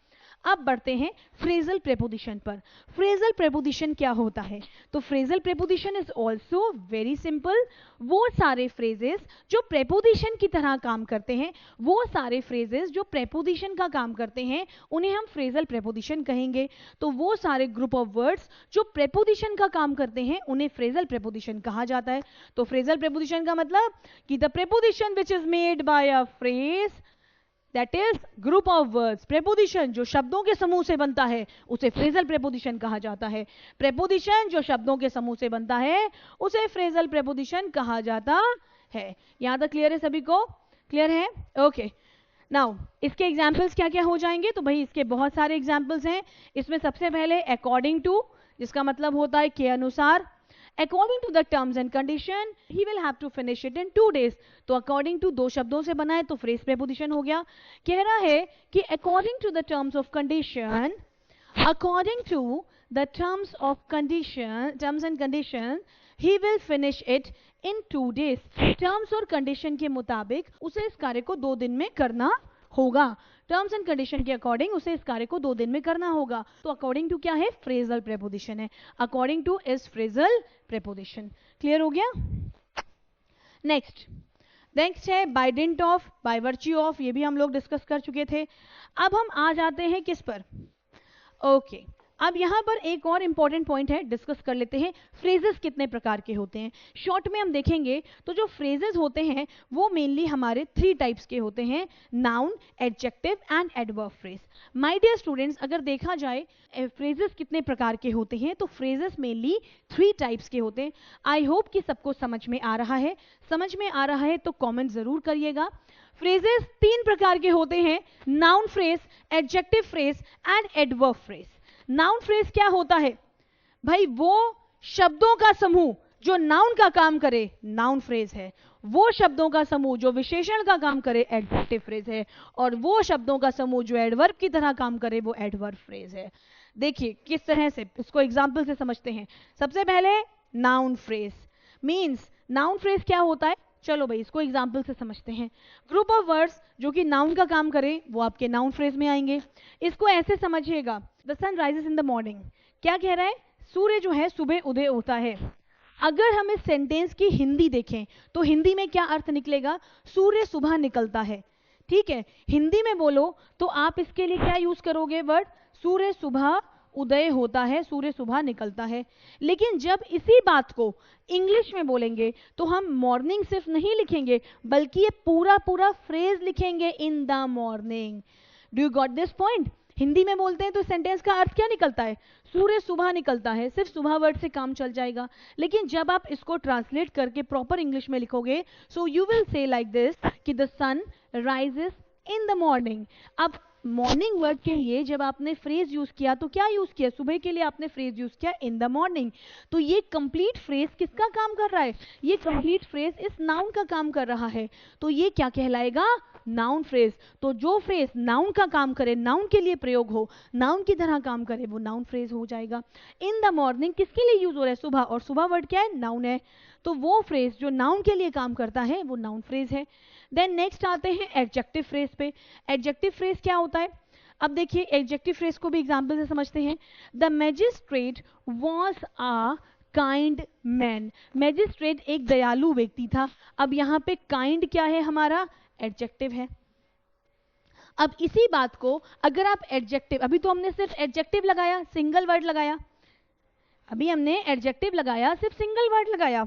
अब बढ़ते हैं फ्रेजल प्रीपोजिशन पर। फ्रेजल प्रीपोजिशन क्या होता है? तो phrasal preposition is also very simple. वो सारे फ्रेजेस जो प्रीपोजिशन की तरह काम करते हैं, वो सारे फ्रेजेस जो प्रीपोजिशन का काम करते हैं, उन्हें हम फ्रेजल प्रीपोजिशन कहेंगे। तो वो सारे ग्रुप ऑफ वर्ड्स जो प्रीपोजिशन का काम करते हैं, उन्हें फ्रेजल प्रीपोजिशन कहा जाता है। तो फ्रेजल प्रीपोजिशन का मतलब कि the preposition which is made by a phrase, that is group of words. Preposition जो शब्दों के समूह से बनता है उसे फ्रेजल प्रीपोजिशन कहा जाता है। प्रीपोजिशन जो शब्दों के समूह से बनता है उसे फ्रेजल प्रीपोजिशन कहा जाता है। यहां तक क्लियर है सभी को? क्लियर है? ओके, नाउ इसके एग्जाम्पल्स क्या क्या हो जाएंगे? तो भाई इसके बहुत सारे एग्जाम्पल्स हैं। इसमें सबसे पहले अकॉर्डिंग टू, जिसका मतलब होता है के अनुसार। According to the terms and condition, he will have to finish it in 2 days. तो according to दो शब्दों से बना है तो phrase preposition हो गया। कह रहा है कि according to the terms of condition, according to the terms and condition, he will finish it in 2 days. Terms और condition के मुताबिक उसे इस कार्य को 2 दिन में करना होगा। टर्म्स एंड कंडीशन के अकॉर्डिंग उसे इस कार्य को 2 दिन में करना होगा। तो अकॉर्डिंग टू क्या है? फ्रेजल प्रीपोजिशन है। According to is phrasal preposition. Clear हो गया? नेक्स्ट है by dint of, by virtue of, ये भी हम लोग डिस्कस कर चुके थे। अब हम आ जाते हैं किस पर? ओके, अब यहां पर एक और इंपॉर्टेंट पॉइंट है, डिस्कस कर लेते हैं। फ्रेजेस कितने प्रकार के होते हैं? शॉर्ट में हम देखेंगे तो जो फ्रेजेस होते हैं वो मेनली हमारे 3 टाइप्स के होते हैं, noun, adjective and adverb phrase. My dear students, अगर देखा जाए फ्रेजेस कितने प्रकार के होते हैं तो फ्रेजेस मेनली 3 टाइप्स के होते हैं। आई होप कि सबको समझ में आ रहा है। समझ में आ रहा है तो कमेंट जरूर करिएगा। फ्रेजेस 3 प्रकार के होते हैं, noun phrase, adjective phrase and adverb phrase. Noun phrase क्या होता है? भाई वो शब्दों का समूह जो नाउन का काम करे, नाउन फ्रेज है। वो शब्दों का समूह जो विशेषण का काम करे, एडजेक्टिव फ्रेज है। और वो शब्दों का समूह जो एडवर्ब की तरह काम करे, वो एडवर्ब फ्रेज है। देखिए किस तरह से इसको एग्जाम्पल से समझते हैं। सबसे पहले noun phrase. Means noun phrase क्या होता है, चलो भाई इसको एग्जाम्पल से समझते हैं। ग्रुप ऑफ वर्ड्स जो कि नाउन का काम करें वो आपके नाउन फ्रेज में आएंगे। इसको ऐसे समझिएगा, the sun rises in the morning, क्या कह रहा है, सूर्य जो है सुबह उदय होता है। अगर हम इस सेंटेंस की हिंदी देखें तो हिंदी में क्या अर्थ निकलेगा, सूर्य सुबह निकलता है। ठीक है, हिंदी में बोलो तो आप इसके लिए क्या यूज करोगे वर्ड, सूर्य सुबह उदय होता है, सूर्य सुबह निकलता है। लेकिन जब इसी बात को इंग्लिश में बोलेंगे तो हम मॉर्निंग सिर्फ नहीं लिखेंगे बल्कि ये पूरा पूरा फ्रेज लिखेंगे, इन the morning. Do you got this point. Hindi में बोलते हैं तो सेंटेंस का अर्थ क्या निकलता है, सूर्य सुबह निकलता है, सिर्फ सुबह वर्ड से काम चल जाएगा। लेकिन जब आप इसको ट्रांसलेट करके प्रॉपर इंग्लिश में लिखोगे, so you will say like this कि the sun rises in the morning. अब मॉर्निंग वर्ड के लिए जब आपने फ्रेज यूज किया तो क्या यूज किया, सुबह के लिए आपने फ्रेज यूज किया इन द मॉर्निंग। तो ये कंप्लीट फ्रेज किसका काम कर रहा है, ये कंप्लीट फ्रेज इस नाउन का काम कर रहा है। तो ये क्या कहलाएगा, नाउन फ्रेज। तो जो फ्रेज नाउन का काम करे, नाउन के लिए प्रयोग हो, नाउन की तरह काम करे, वो नाउन फ्रेज हो जाएगा। इन द मॉर्निंग किसके लिए यूज हो रहा है, सुबह, और सुबह वर्ड क्या है, नाउन है। तो वो फ्रेज जो नाउन के लिए काम करता है वो नाउन फ्रेज है। देन नेक्स्ट आते हैं एडजेक्टिव फ्रेज पे। एडजेक्टिव फ्रेज क्या होता है, अब देखिए एडजेक्टिव फ्रेज को भी एग्जांपल से समझते हैं। The magistrate was a kind man. Magistrate एक दयालु व्यक्ति था। अब यहाँ पे काइंड क्या है, हमारा एडजेक्टिव है। अब इसी बात को अगर आप एडजेक्टिव, अभी तो हमने सिर्फ एडजेक्टिव लगाया, सिंगल वर्ड लगाया, अभी हमने एडजेक्टिव लगाया, सिर्फ सिंगल वर्ड लगाया।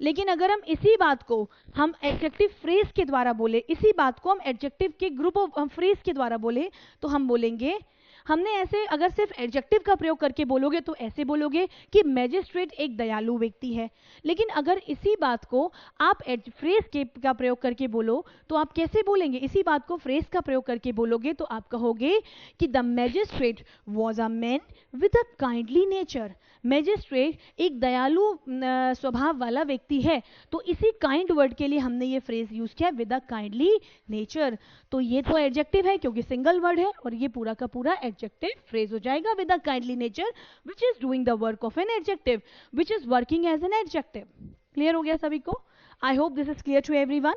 लेकिन अगर हम इसी बात को हम एडजेक्टिव फ्रेज के द्वारा बोले, इसी बात को हम एडजेक्टिव के ग्रुप ऑफ फ्रेज के द्वारा बोले, तो हम बोलेंगे, हमने ऐसे अगर सिर्फ एडजेक्टिव का प्रयोग करके बोलोगे तो ऐसे बोलोगे कि मैजिस्ट्रेट एक दयालु व्यक्ति है। लेकिन अगर इसी बात को आप फ्रेज के का प्रयोग करके बोलो तो आप कैसे बोलेंगे, इसी बात को फ्रेज का प्रयोग करके बोलोगे तो आप कहोगे कि the magistrate was a man with a kindly nature. Magistrate एक दयालु स्वभाव वाला व्यक्ति है। तो इसी काइंड वर्ड के लिए हमने ये फ्रेज यूज किया, विद अ काइंडली नेचर। तो ये तो एडजेक्टिव है क्योंकि सिंगल वर्ड है, और ये पूरा का पूरा एडजेक्टिव फ्रेज हो जाएगा, with a kindly nature which is doing the work of an adjective, which is working as an adjective. Clear हो गया सभी को? I hope this is clear to everyone.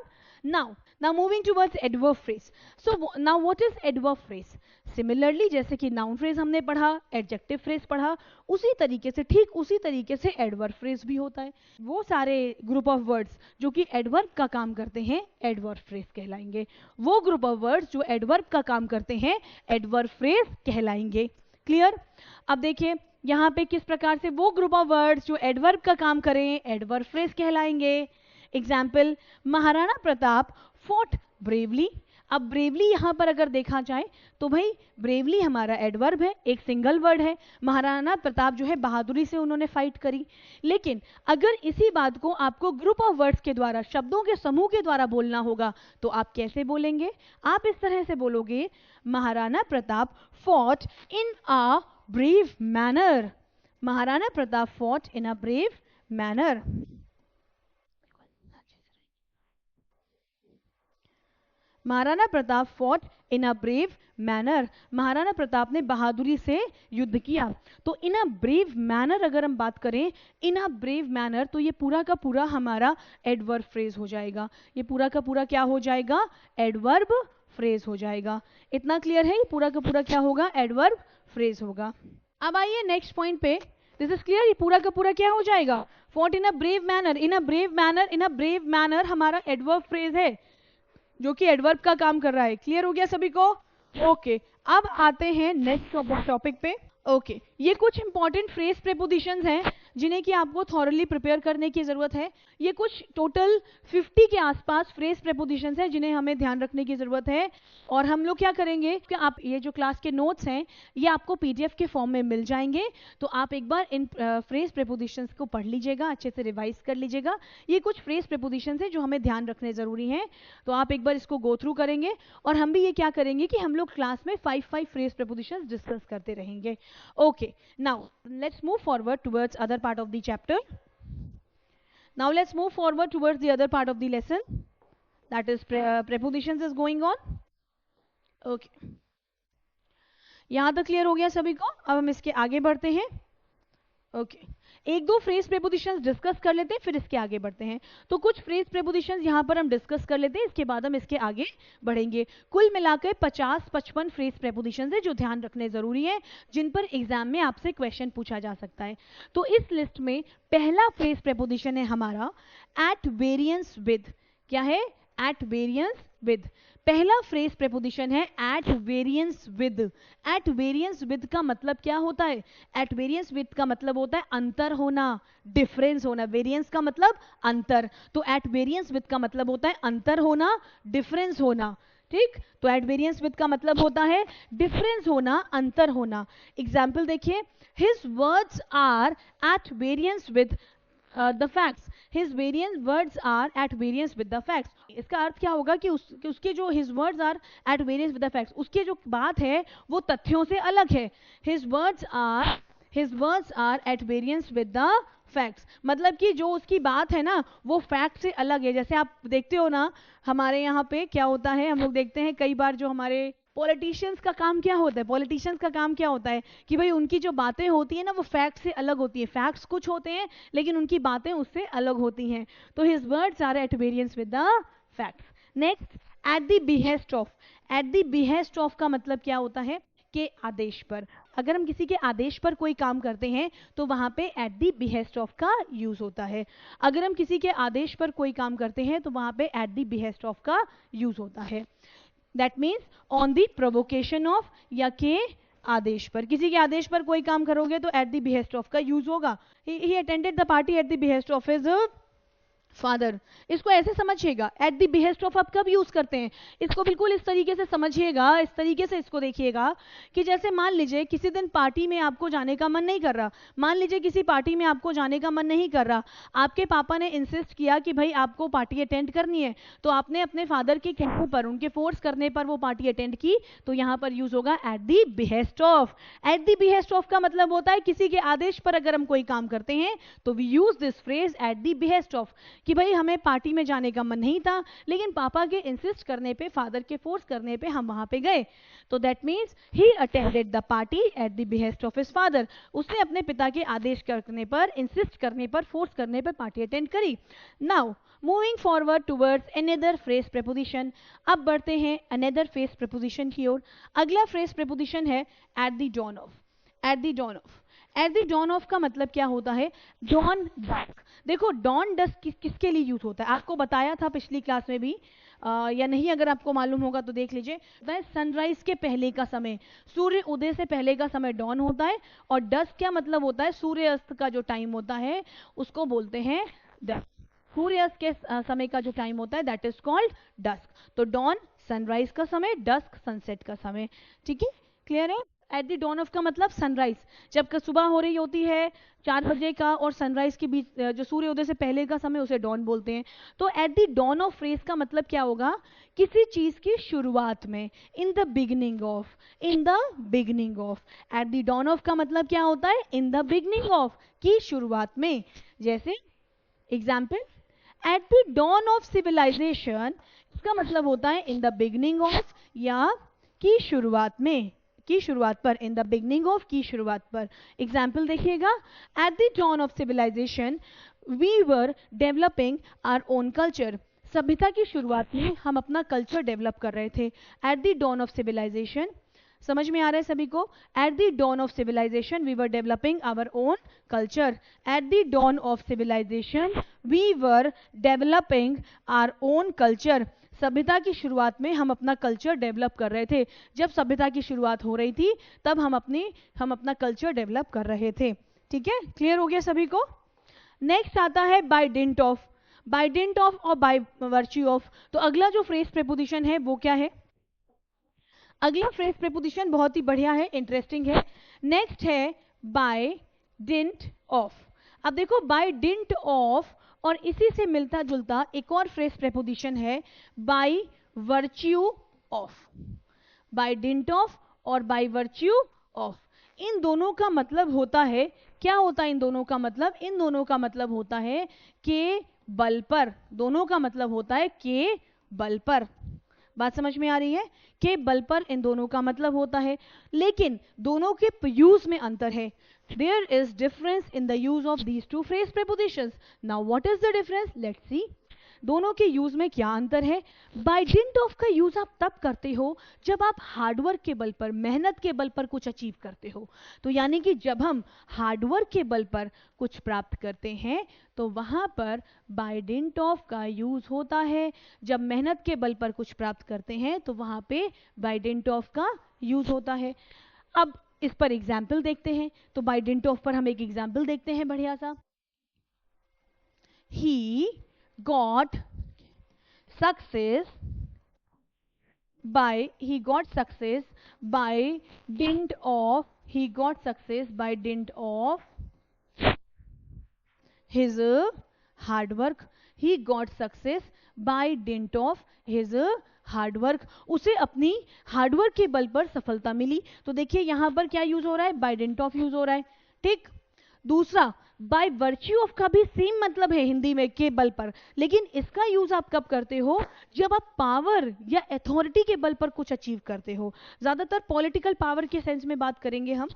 Now moving towards adverb phrase. So now what is adverb phrase? Similarly जैसे कि noun phrase हमने पढ़ा, adjective phrase पढ़ा, उसी तरीके से, ठीक उसी तरीके से adverb phrase भी होता है। वो सारे group of words जो कि adverb का काम करते हैं adverb phrase कहलाएंगे। वो group of words जो adverb का काम करते हैं adverb phrase कहलाएंगे। क्लियर? अब देखिए यहाँ पे किस प्रकार से वो ग्रुप ऑफ वर्ड्स जो एडवर्ब का काम करें एडवर्ब फ्रेज कहलाएंगे। Example, Maharana Pratap fought bravely. अब ब्रेवली यहाँ पर अगर देखा जाए तो भाई ब्रेवली हमारा एडवर्ब है, एक सिंगल वर्ड है। महाराणा प्रताप जो है बहादुरी से उन्होंने फाइट करी। लेकिन अगर इसी बात को आपको ग्रुप ऑफ वर्ड्स के द्वारा, शब्दों के समूह के द्वारा बोलना होगा तो आप कैसे बोलेंगे? आप इस तरह से बोलोगे, Maharana Pratap fought in a brave manner. Maharana Pratap fought in a brave manner. Maharana Pratap fought in a brave manner. Maharana Pratap ने बहादुरी से युद्ध किया। तो इन अ ब्रेव मैनर अगर हम बात करें, इन अ ब्रेव मैनर, तो ये पूरा का पूरा हमारा एडवर्ब फ्रेज हो जाएगा। ये पूरा का पूरा क्या हो जाएगा? एडवर्ब फ्रेज हो जाएगा। इतना क्लियर है? ये पूरा का पूरा क्या होगा? एडवर्ब फ्रेज होगा। अब आइए नेक्स्ट पॉइंट पे। This is clear? ये पूरा का पूरा क्या हो जाएगा? Fought in a brave manner. In a brave manner, in a brave manner हमारा एडवर्ब फ्रेज है जो कि एडवर्ब का काम कर रहा है। क्लियर हो गया सभी को? ओके, अब आते हैं नेक्स्ट टॉपिक पे। ओके, ये कुछ इंपॉर्टेंट फ्रेज प्रेपोजिशंस हैं जिन्हें कि आपको थॉरली प्रिपेयर करने की जरूरत है। ये कुछ टोटल 50 के आसपास फ्रेज प्रेपोजिशंस हैं जिन्हें हमें ध्यान रखने की जरूरत है। और हम लोग क्या करेंगे कि आप ये जो क्लास के नोट्स हैं ये आपको पीडीएफ के फॉर्म में मिल जाएंगे, तो आप एक बार इन फ्रेज प्रेपोजिशंस को पढ़ लीजिएगा, अच्छे से रिवाइज कर लीजिएगा। ये कुछ फ्रेज प्रेपोजिशंस हैं जो हमें ध्यान रखने जरूरी हैं, तो आप एक बार इसको गो थ्रू करेंगे। और हम भी ये क्या करेंगे कि हम लोग क्लास में 5 फ्रेज प्रेपोजिशंस डिस्कस करते रहेंगे। Okay, now let's move forward towards other part of the chapter. Now let's move forward towards the other part of the lesson, that is prepositions is going on. Okay, यहाँ तक clear हो गया सभी को? अब हम इसके आगे बढ़ते हैं। ओके एक दो फ्रेज प्रेपोजिशंस डिस्कस कर लेते हैं, फिर इसके आगे बढ़ते हैं। तो कुछ फ्रेज प्रेपोजिशंस यहाँ पर हम डिस्कस कर लेते हैं, इसके बाद हम इसके आगे बढ़ेंगे। कुल मिलाकर 50-55 फ्रेज प्रेपोजिशंस है जो ध्यान रखने जरूरी है, जिन पर एग्जाम में आपसे क्वेश्चन पूछा जा सकता है। तो इस लिस्ट में पहला फ्रेज प्रेपोजिशन है हमारा एट वेरियंस विद। क्या है? At variance with. पहला फ्रेज प्रेपोजिशन है at variance with. At variance with का मतलब क्या होता है? एट वेरियंस विद का मतलब होता है अंतर होना, डिफरेंस होना। वेरियंस का मतलब अंतर, तो एट वेरियंस विद का मतलब होता है अंतर होना, डिफरेंस होना। ठीक, तो एट वेरियंस विद का मतलब होता है डिफरेंस होना, अंतर होना। एग्जाम्पल देखिए, his words are at variance with the facts. His variance words are at variance with the facts. इसका अर्थ क्या होगा कि उसके जो his words are at variance with the facts, उसके जो बात है वो तथ्यों से अलग है। His words are at variance with the facts, मतलब कि जो उसकी बात है ना वो फैक्ट से अलग है। जैसे आप देखते हो ना, हमारे यहाँ पे क्या होता है, हम लोग देखते हैं कई बार जो हमारे पॉलिटिशियंस का काम क्या होता है, पॉलिटिशियंस का काम क्या होता है कि भाई उनकी जो बातें होती है ना वो फैक्ट से अलग होती है। फैक्ट्स कुछ होते हैं लेकिन उनकी बातें उससे अलग होती हैं। तो his words are at variance with the facts. Next, at the behest of. At the behest of का मतलब क्या होता है? के आदेश पर। अगर हम किसी के आदेश पर कोई काम करते हैं तो वहां पे एट द बिहेस्ट ऑफ का यूज होता है। अगर हम किसी के आदेश पर कोई काम करते हैं तो वहां पे एट द बिहेस्ट ऑफ का यूज होता है। That means on the provocation of, या के आदेश पर। किसी के आदेश पर कोई काम करोगे तो एट द बिहेस्ट ऑफ का यूज होगा। He attended the party at the behest of his father. इसको ऐसे समझिएगा, एट द बिहेस्ट ऑफ आप कब यूज करते हैं, इसको बिल्कुल इस तरीके से समझिएगा, इस तरीके से इसको देखिएगा कि जैसे मान लीजिए किसी दिन पार्टी में आपको जाने का मन नहीं कर रहा, मान लीजिए किसी पार्टी में आपको जाने का मन नहीं कर रहा, आपके पापा ने इंसिस्ट किया कि भाई आपको पार्टी अटेंड करनी है, तो आपने अपने फादर के कहने पर, उनके फोर्स करने पर वो पार्टी अटेंड की, तो यहां पर यूज होगा eight the behest of. At the behest of का मतलब होता है किसी के आदेश पर अगर हम कोई काम करते हैं तो we use this phrase at the behest of, कि भाई हमें पार्टी में जाने का मन नहीं था लेकिन पापा के इंसिस्ट करने पे, फादर के फोर्स करने पे हम वहां पे गए। तो that means he attended the party at the behest of his father. उसने अपने पिता के आदेश करने पर, इंसिस्ट करने पर, फोर्स करने पर पार्टी अटेंड करी। Now moving forward towards another phrase preposition. अब बढ़ते हैं अनदर फ्रेज प्रेपोजिशन की ओर। अगला फ्रेज प्रेपोजिशन है at the dawn of. At the dawn of. At the dawn of का मतलब क्या होता है? Dawn dusk. देखो डॉन डस्क किसके लिए यूज होता है, आपको बताया था पिछली क्लास में भी, या नहीं अगर आपको मालूम होगा तो देख लीजिए। सनराइज के पहले का समय, सूर्य उदय से पहले का समय डॉन होता है, और डस्क क्या मतलब होता है? सूर्य अस्त का जो टाइम होता है उसको बोलते हैं डस्क। सूर्य अस्त के समय का जो टाइम होता है दैट इज कॉल्ड डस्क। तो डॉन सनराइज का समय, डस्क सनसेट का समय। ठीक है, क्लियर है? एट द डॉन ऑफ का मतलब सनराइज, जब सुबह हो रही होती है 4 बजे का और सनराइज के बीच जो सूर्योदय से पहले का समय, उसे डॉन बोलते हैं। तो at the dawn of phrase का मतलब क्या होगा? किसी चीज की शुरुआत में, in the beginning of, in the beginning of. At the dawn of का मतलब क्या होता है? इन द बिगिनिंग ऑफ, की शुरुआत में। जैसे example, at the dawn of civilization, इसका मतलब होता है इन द बिगिनिंग ऑफ, या की शुरुआत में, की शुरुआत पर, इन द बिगिनिंग ऑफ, की शुरुआत पर। एग्जाम्पल देखिएगा, at the dawn of civilization we were developing our own culture. सभ्यता की शुरुआत में हम अपना कल्चर डेवलप कर रहे थे। At the dawn of civilization, समझ में आ रहा है सभी को? At the dawn of civilization we were developing our own culture. At the dawn of civilization we were developing our own culture. सभ्यता की शुरुआत में हम अपना कल्चर डेवलप कर रहे थे। जब सभ्यता की शुरुआत हो रही थी तब हम अपना कल्चर डेवलप कर रहे थे। ठीक है, क्लियर हो गया सभी को? नेक्स्ट आता है by dint of. By dint of और बाय वर्च्यू ऑफ। तो अगला जो फ्रेज प्रेपोजिशन है वो क्या है? अगला फ्रेज प्रेपोजिशन बहुत ही बढ़िया है, इंटरेस्टिंग है। नेक्स्ट है बाय डिंट ऑफ। अब देखो बाय डिंट ऑफ और इसी से मिलता जुलता एक और फ्रेज प्रेपोजिशन है by virtue of. By dint of और बाय वर्च्यू ऑफ, इन दोनों का मतलब होता है, क्या होता है इन दोनों का मतलब? इन दोनों का मतलब होता है के बल पर। दोनों का मतलब होता है के बल पर। बात समझ में आ रही है? के बल पर इन दोनों का मतलब होता है, लेकिन दोनों के यूज में अंतर है। There is difference in the use of these two phrase prepositions. Now what is the difference? Let's see. दोनों के यूज में क्या अंतर है? बाय डिंट ऑफ का यूज आप तब करते हो जब आप हार्डवर्क के बल पर, मेहनत के बल पर कुछ अचीव करते हो. तो यानी कि जब हम हार्डवर्क के बल पर कुछ प्राप्त करते हैं तो वहां पर बाय डिंट ऑफ का यूज होता है. जब मेहनत के बल पर कुछ प्राप्त करते हैं तो वहां पे बाय डिंट ऑफ का यूज होता है. अब इस पर एग्जाम्पल देखते हैं. तो बाय डिंट ऑफ पर हम एक एग्जाम्पल देखते हैं बढ़िया सा. ही got success by dint of his hard work. He got success by dint of his hard work. उसे अपनी हार्डवर्क के बल पर सफलता मिली. तो देखिए यहां पर क्या यूज हो रहा है? बाय डिंट ऑफ यूज हो रहा है. ठीक. दूसरा, बाय वर्च्यू ऑफ का भी सेम मतलब है हिंदी में, के बल पर, लेकिन इसका यूज आप कब करते हो? जब आप पावर या अथॉरिटी के बल पर कुछ अचीव करते हो. ज्यादातर पॉलिटिकल पावर के सेंस में बात करेंगे हम.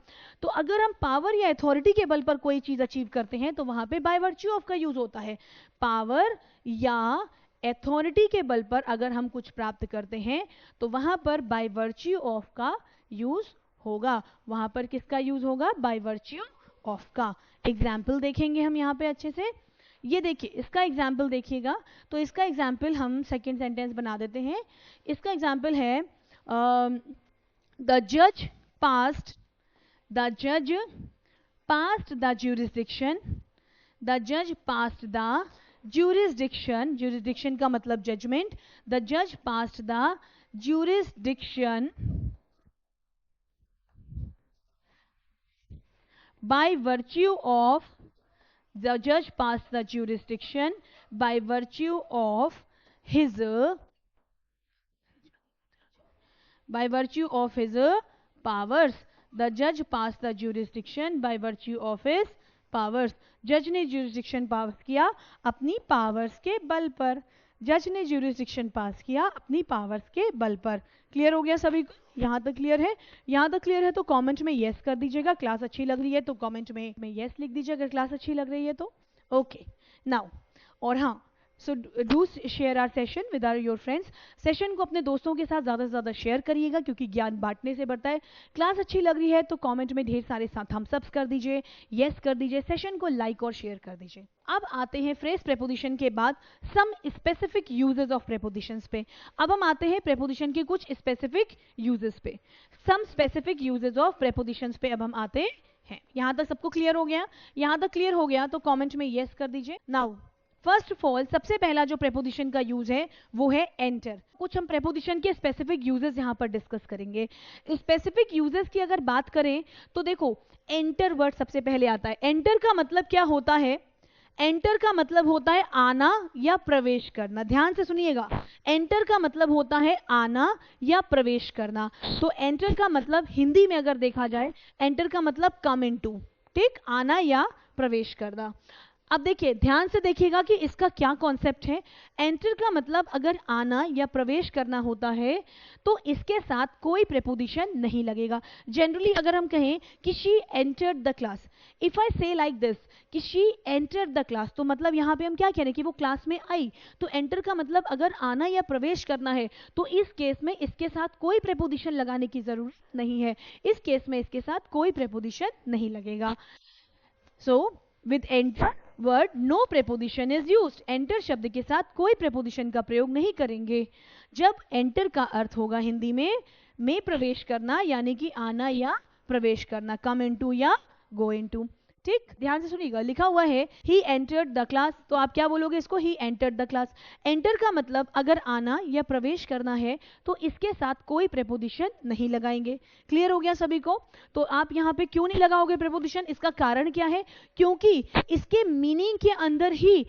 तो अगर हम पावर या अथॉरिटी के बल पर कोई चीज अचीव करते हैं तो वहां पे बाय वर्च्यू ऑफ का यूज होता है. पावर या अथॉरिटी के बल पर अगर हम कुछ प्राप्त करते हैं तो वहां पर बाय वर्च्यू ऑफ का यूज होगा. वहां पर किसका यूज होगा? बाय वर्च्यू ऑफ का. एग्जाम्पल देखेंगे हम यहाँ पे अच्छे से. ये देखिए इसका एग्जाम्पल देखिएगा. तो इसका एग्जाम्पल हम सेकेंड सेंटेंस बना देते हैं. इसका एग्जाम्पल है द जज पास्ट द jurisdiction. Jurisdiction का मतलब जजमेंट. द जज past the jurisdiction by virtue of the judge passed the jurisdiction by virtue of his powers. The judge passed the jurisdiction by virtue of his powers. जज ने jurisdiction पास किया अपनी powers के बल पर. जज ने jurisdiction पास किया अपनी पावर्स के बल पर. क्लियर हो गया सभी को? यहां तक क्लियर है? यहां तक क्लियर है तो कमेंट में यस कर दीजिएगा. क्लास अच्छी लग रही है तो कमेंट में यस लिख दीजिए अगर क्लास अच्छी लग रही है तो. Okay now. और हाँ, so do share our session with are your friends. Session को अपने दोस्तों के साथ ज़्यादा से ज़्यादा शेयर करिएगा क्योंकि ज्ञान बांटने से बढ़ता है. क्लास अच्छी लग रही है तो कमेंट में ढेर सारे थम्स कर दीजिए, यस कर दीजिए, सेशन को लाइक और शेयर कर दीजिए. अब आते हैं फ्रेज प्रेपोजिशन के बाद some specific uses of prepositions पे. अब हम आते हैं प्रेपोजिशन के कुछ स्पेसिफिक यूजेस पे. Some specific uses of prepositions पे अब हम आते हैं. यहां तक सबको क्लियर हो गया? यहां तक क्लियर हो गया तो कमेंट में यस कर दीजिए. नाउ फर्स्ट ऑफ ऑल सबसे पहला जो प्रेपोजिशन का यूज है वो है एंटर. कुछ हम प्रेपोजिशन के स्पेसिफिक यूजेस यहां पर डिस्कस करेंगे. स्पेसिफिक यूजेस की अगर बात करें तो देखो एंटर वर्ड सबसे पहले आता है. एंटर का मतलब क्या होता है? एंटर का मतलब होता है आना या प्रवेश करना. ध्यान से सुनिएगा. एंटर का मतलब होता है आना या प्रवेश करना. तो एंटर का मतलब हिंदी में अगर देखा जाए, एंटर का मतलब कम इनटू. ठीक, आना या प्रवेश करना. अब देखिए ध्यान से देखिएगा कि इसका क्या कॉन्सेप्ट है. एंटर का मतलब अगर आना या प्रवेश करना होता है तो इसके साथ कोई प्रेपोजिशन नहीं लगेगा. जनरली अगर हम कहें कि she entered the class, if I से लाइक दिस कि शी एंटर्ड द क्लास, तो मतलब यहां पे हम क्या कह रहे हैं कि वो क्लास में आई. तो एंटर का मतलब अगर आना या प्रवेश करना है तो इस केस में इसके साथ कोई प्रेपोजिशन लगाने की जरूरत नहीं है. इस केस में इसके साथ कोई प्रेपोजिशन नहीं लगेगा. So with enter word no preposition is used. Enter शब्द के साथ कोई प्रेपोजिशन का प्रयोग नहीं करेंगे. जब एंटर का अर्थ होगा हिंदी में प्रवेश करना, यानी कि आना या प्रवेश करना, कम इनटू या गो इनटू. ठीक, ध्यान से सुनिएगा. लिखा हुआ है ही एंटर्ड द क्लास, तो आप क्या बोलोगे इसको? ही एंटर्ड द क्लास. एंटर का मतलब अगर आना या प्रवेश करना है तो इसके साथ कोई प्रेपोजिशन नहीं लगाएंगे. क्लियर हो गया सभी को? तो आप यहाँ पे क्यों नहीं लगाओगे प्रेपोजिशन? इसका कारण क्या है? क्योंकि इसके मीनिंग के अंदर ही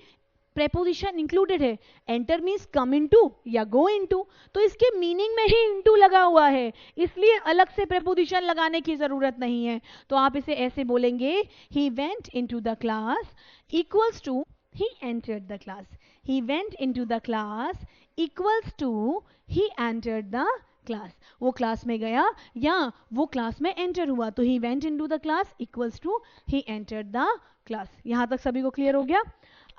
प्रेपोजिशन इंक्लूडेड है. एंटर मीन्स कम इनटू या गो इनटू, तो इसके मीनिंग में ही इनटू लगा हुआ है, इसलिए अलग से प्रेपोजिशन लगाने की जरूरत नहीं है. तो आप इसे ऐसे बोलेंगे, he went into the class equals to he entered the class. He went into the class equals to he entered the class, वो क्लास में गया या वो क्लास में एंटर हुआ, तो he went into the class equals to he entered the class. यहां तक सभी को क्लियर हो गया?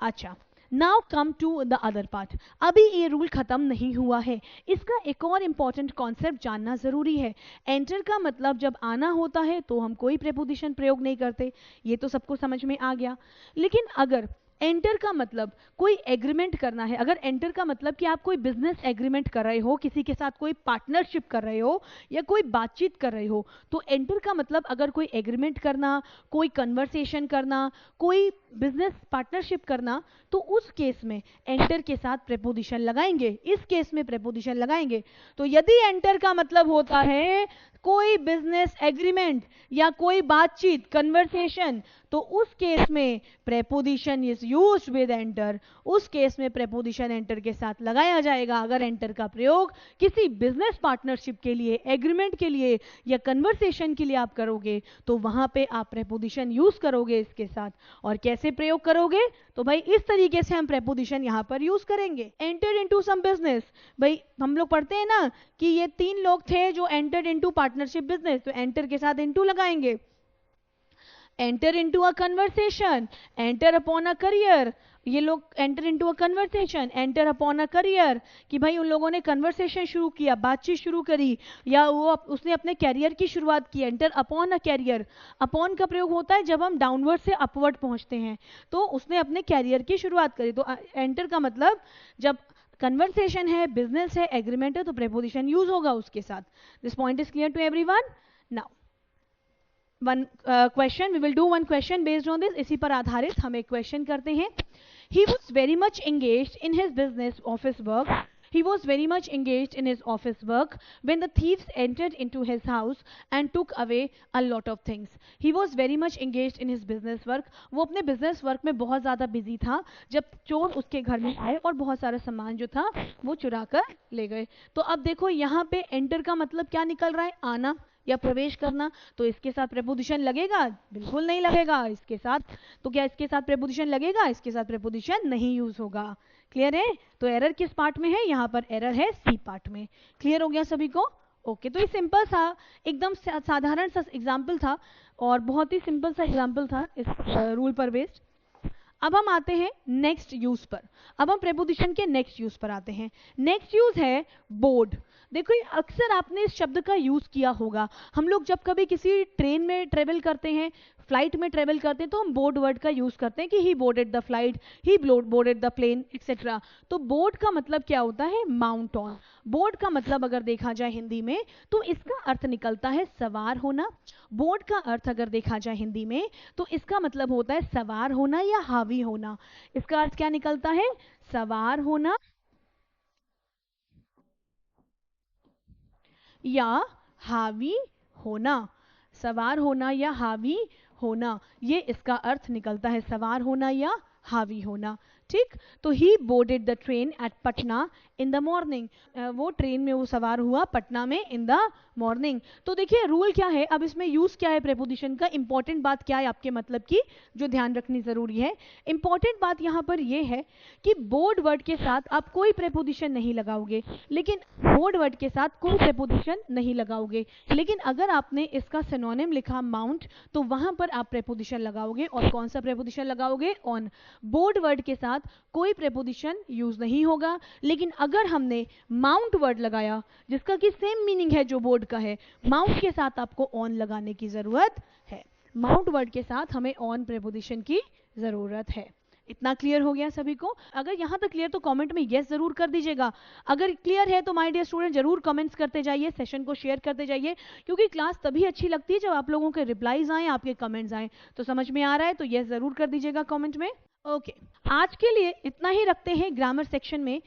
अच्छा, now come to the other part. अभी ये रूल खत्म नहीं हुआ है, इसका एक और इंपॉर्टेंट कॉन्सेप्ट जानना जरूरी है। एंटर का मतलब जब आना होता है तो हम कोई प्रेपोजिशन प्रयोग नहीं करते, ये तो सबको समझ में आ गया। लेकिन अगर एंटर का मतलब कोई एग्रीमेंट करना है, अगर एंटर का मतलब कि आप कोई बिजनेस एग्रीमेंट कर रहे हो, किसी के साथ कोई पार्टनरशिप कर रहे हो या कोई बातचीत कर रहे हो, तो एंटर का मतलब अगर कोई एग्रीमेंट करना, कोई कन्वर्सेशन करना, कोई बिजनेस पार्टनरशिप करना, तो उस केस में एंटर के साथ प्रेपोजिशन लगाएंगे, इस केस में प्रेपोजिशन लगाएंगे। तो यदि एंटर का मतलब होता है कोई बिजनेस एग्रीमेंट या कोई बातचीत, कन्वर्सेशन, तो उस केस में preposition is used with enter, उस केस में प्रेपोजिशन एंटर के साथ लगाया जाएगा। अगर एंटर का प्रयोग किसी बिजनेस पार्टनरशिप के लिए, एग्रीमेंट के लिए या कन्वर्सेशन के लिए आप करोगे, तो वहां पे आप प्रेपोजिशन यूज करोगे इसके साथ। और कैसे प्रयोग करोगे? तो भाई इस तरीके से हम प्रेपोजिशन यहां पर यूज करेंगे। एंटर इनटू सम बिजनेस, भाई हम लोग पढ़ते हैं ना कि ये 3 लोग थे जो एंटर इनटू पार्टनरशिप बिजनेस, तो एंटर के साथ इनटू लगाएंगे। Enter into a conversation, enter upon a career, ये लोग enter into a conversation, enter upon a career, कि भाई उन लोगों ने कन्वर्सेशन शुरू किया, बातचीत शुरू करी, या वो उसने अपने कैरियर की शुरुआत की, enter upon a career. Upon का प्रयोग होता है जब हम डाउनवर्ड से अपवर्ड पहुंचते हैं, तो उसने अपने कैरियर की शुरुआत करी। तो एंटर का मतलब जब कन्वर्सेशन है, बिजनेस है, एग्रीमेंट है, तो प्रेपोजिशन यूज होगा उसके साथ। This point is clear to everyone? Now one question, we will do one question based on this. इसी पर आधारित हम एक क्वेश्चन करते हैं। He was very much engaged in his business office work. He was very much engaged in his office work when the thieves entered into his house and took away a lot of things. He was very much engaged in his business work. वो अपने business work में बहुत ज़्यादा busy था जब चोर उसके घर में आए और बहुत सारा सामान जो था वो चुरा कर ले गए। तो अब देखो यहाँ पे enter का मतलब क्या निकल रहा है? आना या प्रवेश करना। तो इसके साथ प्रेपोजिशन लगेगा? बिल्कुल नहीं लगेगा इसके साथ। तो क्या इसके साथ प्रेपोजिशन लगेगा? इसके साथ प्रेपोजिशन नहीं यूज होगा। क्लियर है? तो एरर किस पार्ट में है? यहाँ पर एरर है सी पार्ट में। क्लियर हो गया सभी को? ओके, तो ये सिंपल था, एकदम साधारण सा एग्जाम्पल था और बहुत ही सिंपल सा एग्जाम्पल था इस रूल पर बेस्ड। अब हम आते हैं नेक्स्ट यूज पर। अब हम प्रेपोजिशन के नेक्स्ट यूज पर आते हैं। नेक्स्ट यूज है बोर्ड। देखो ये अक्सर आपने इस शब्द का यूज किया होगा। हम लोग जब कभी किसी ट्रेन में ट्रेवल करते हैं, फ्लाइट में ट्रेवल करते हैं, तो हम बोर्ड वर्ड का यूज करते हैं कि he boarded the flight, he boarded the plane, etcetera. तो बोर्ड का मतलब क्या होता है? Mount on. बोर्ड का मतलब अगर देखा जाए हिंदी में तो इसका अर्थ निकलता है सवार होना। बोर्ड का अर्थ अगर देखा जाए हिंदी में तो इसका मतलब होता है सवार होना या हावी होना। इसका अर्थ क्या निकलता है? सवार होना या हावी होना। सवार होना या हावी होना, ये इसका अर्थ निकलता है, सवार होना या हावी होना। ठीक, तो he boarded the train at Patna in the morning. वो ट्रेन में वो सवार हुआ पटना में इन द मॉर्निंग। तो देखिए रूल क्या है, अब इसमें यूज क्या है प्रेपोजिशन का, इंपॉर्टेंट बात क्या है आपके मतलब की जो ध्यान रखनी जरूरी है। इंपॉर्टेंट बात यहाँ पर यह है कि बोर्ड वर्ड के साथ आप कोई प्रेपोजिशन नहीं लगाओगे, लेकिन बोर्ड वर्ड के साथ कोई प्रेपोजिशन नहीं लगाओगे, लेकिन अगर आपने इसका सिनोनिम लिखा माउंट, तो वहां पर आप प्रेपोजिशन लगाओगे। और कौन सा प्रेपोजिशन लगाओगे? ऑन। बोर्ड वर्ड के साथ कोई प्रेपोजिशन यूज नहीं होगा, लेकिन अगर हमने माउंट वर्ड लगाया जिसका कि सेम मीनिंग है जो बोर्ड का है, माउंट के साथ आपको ऑन लगाने की जरूरत है। माउंट वर्ड के साथ हमें ऑन प्रेपोजिशन की जरूरत है। इतना क्लियर हो गया सभी को? अगर यहां तक क्लियर तो कमेंट में यस जरूर कर दीजिएगा। अगर क्लियर है तो माय डियर स्टूडेंट जरूर कमेंट्स करते जाइए, सेशन को शेयर करते जाइए, क्योंकि क्लास तभी अच्छी लगती है जब आप लोगों के रिप्लाईज आए, आपके कमेंट्स आए। तो समझ में आ रहा है तो यस जरूर कर दीजिएगा कमेंट में। ओके, आज के लिए इतना ही रखते हैं ग्रामर सेक्शन में।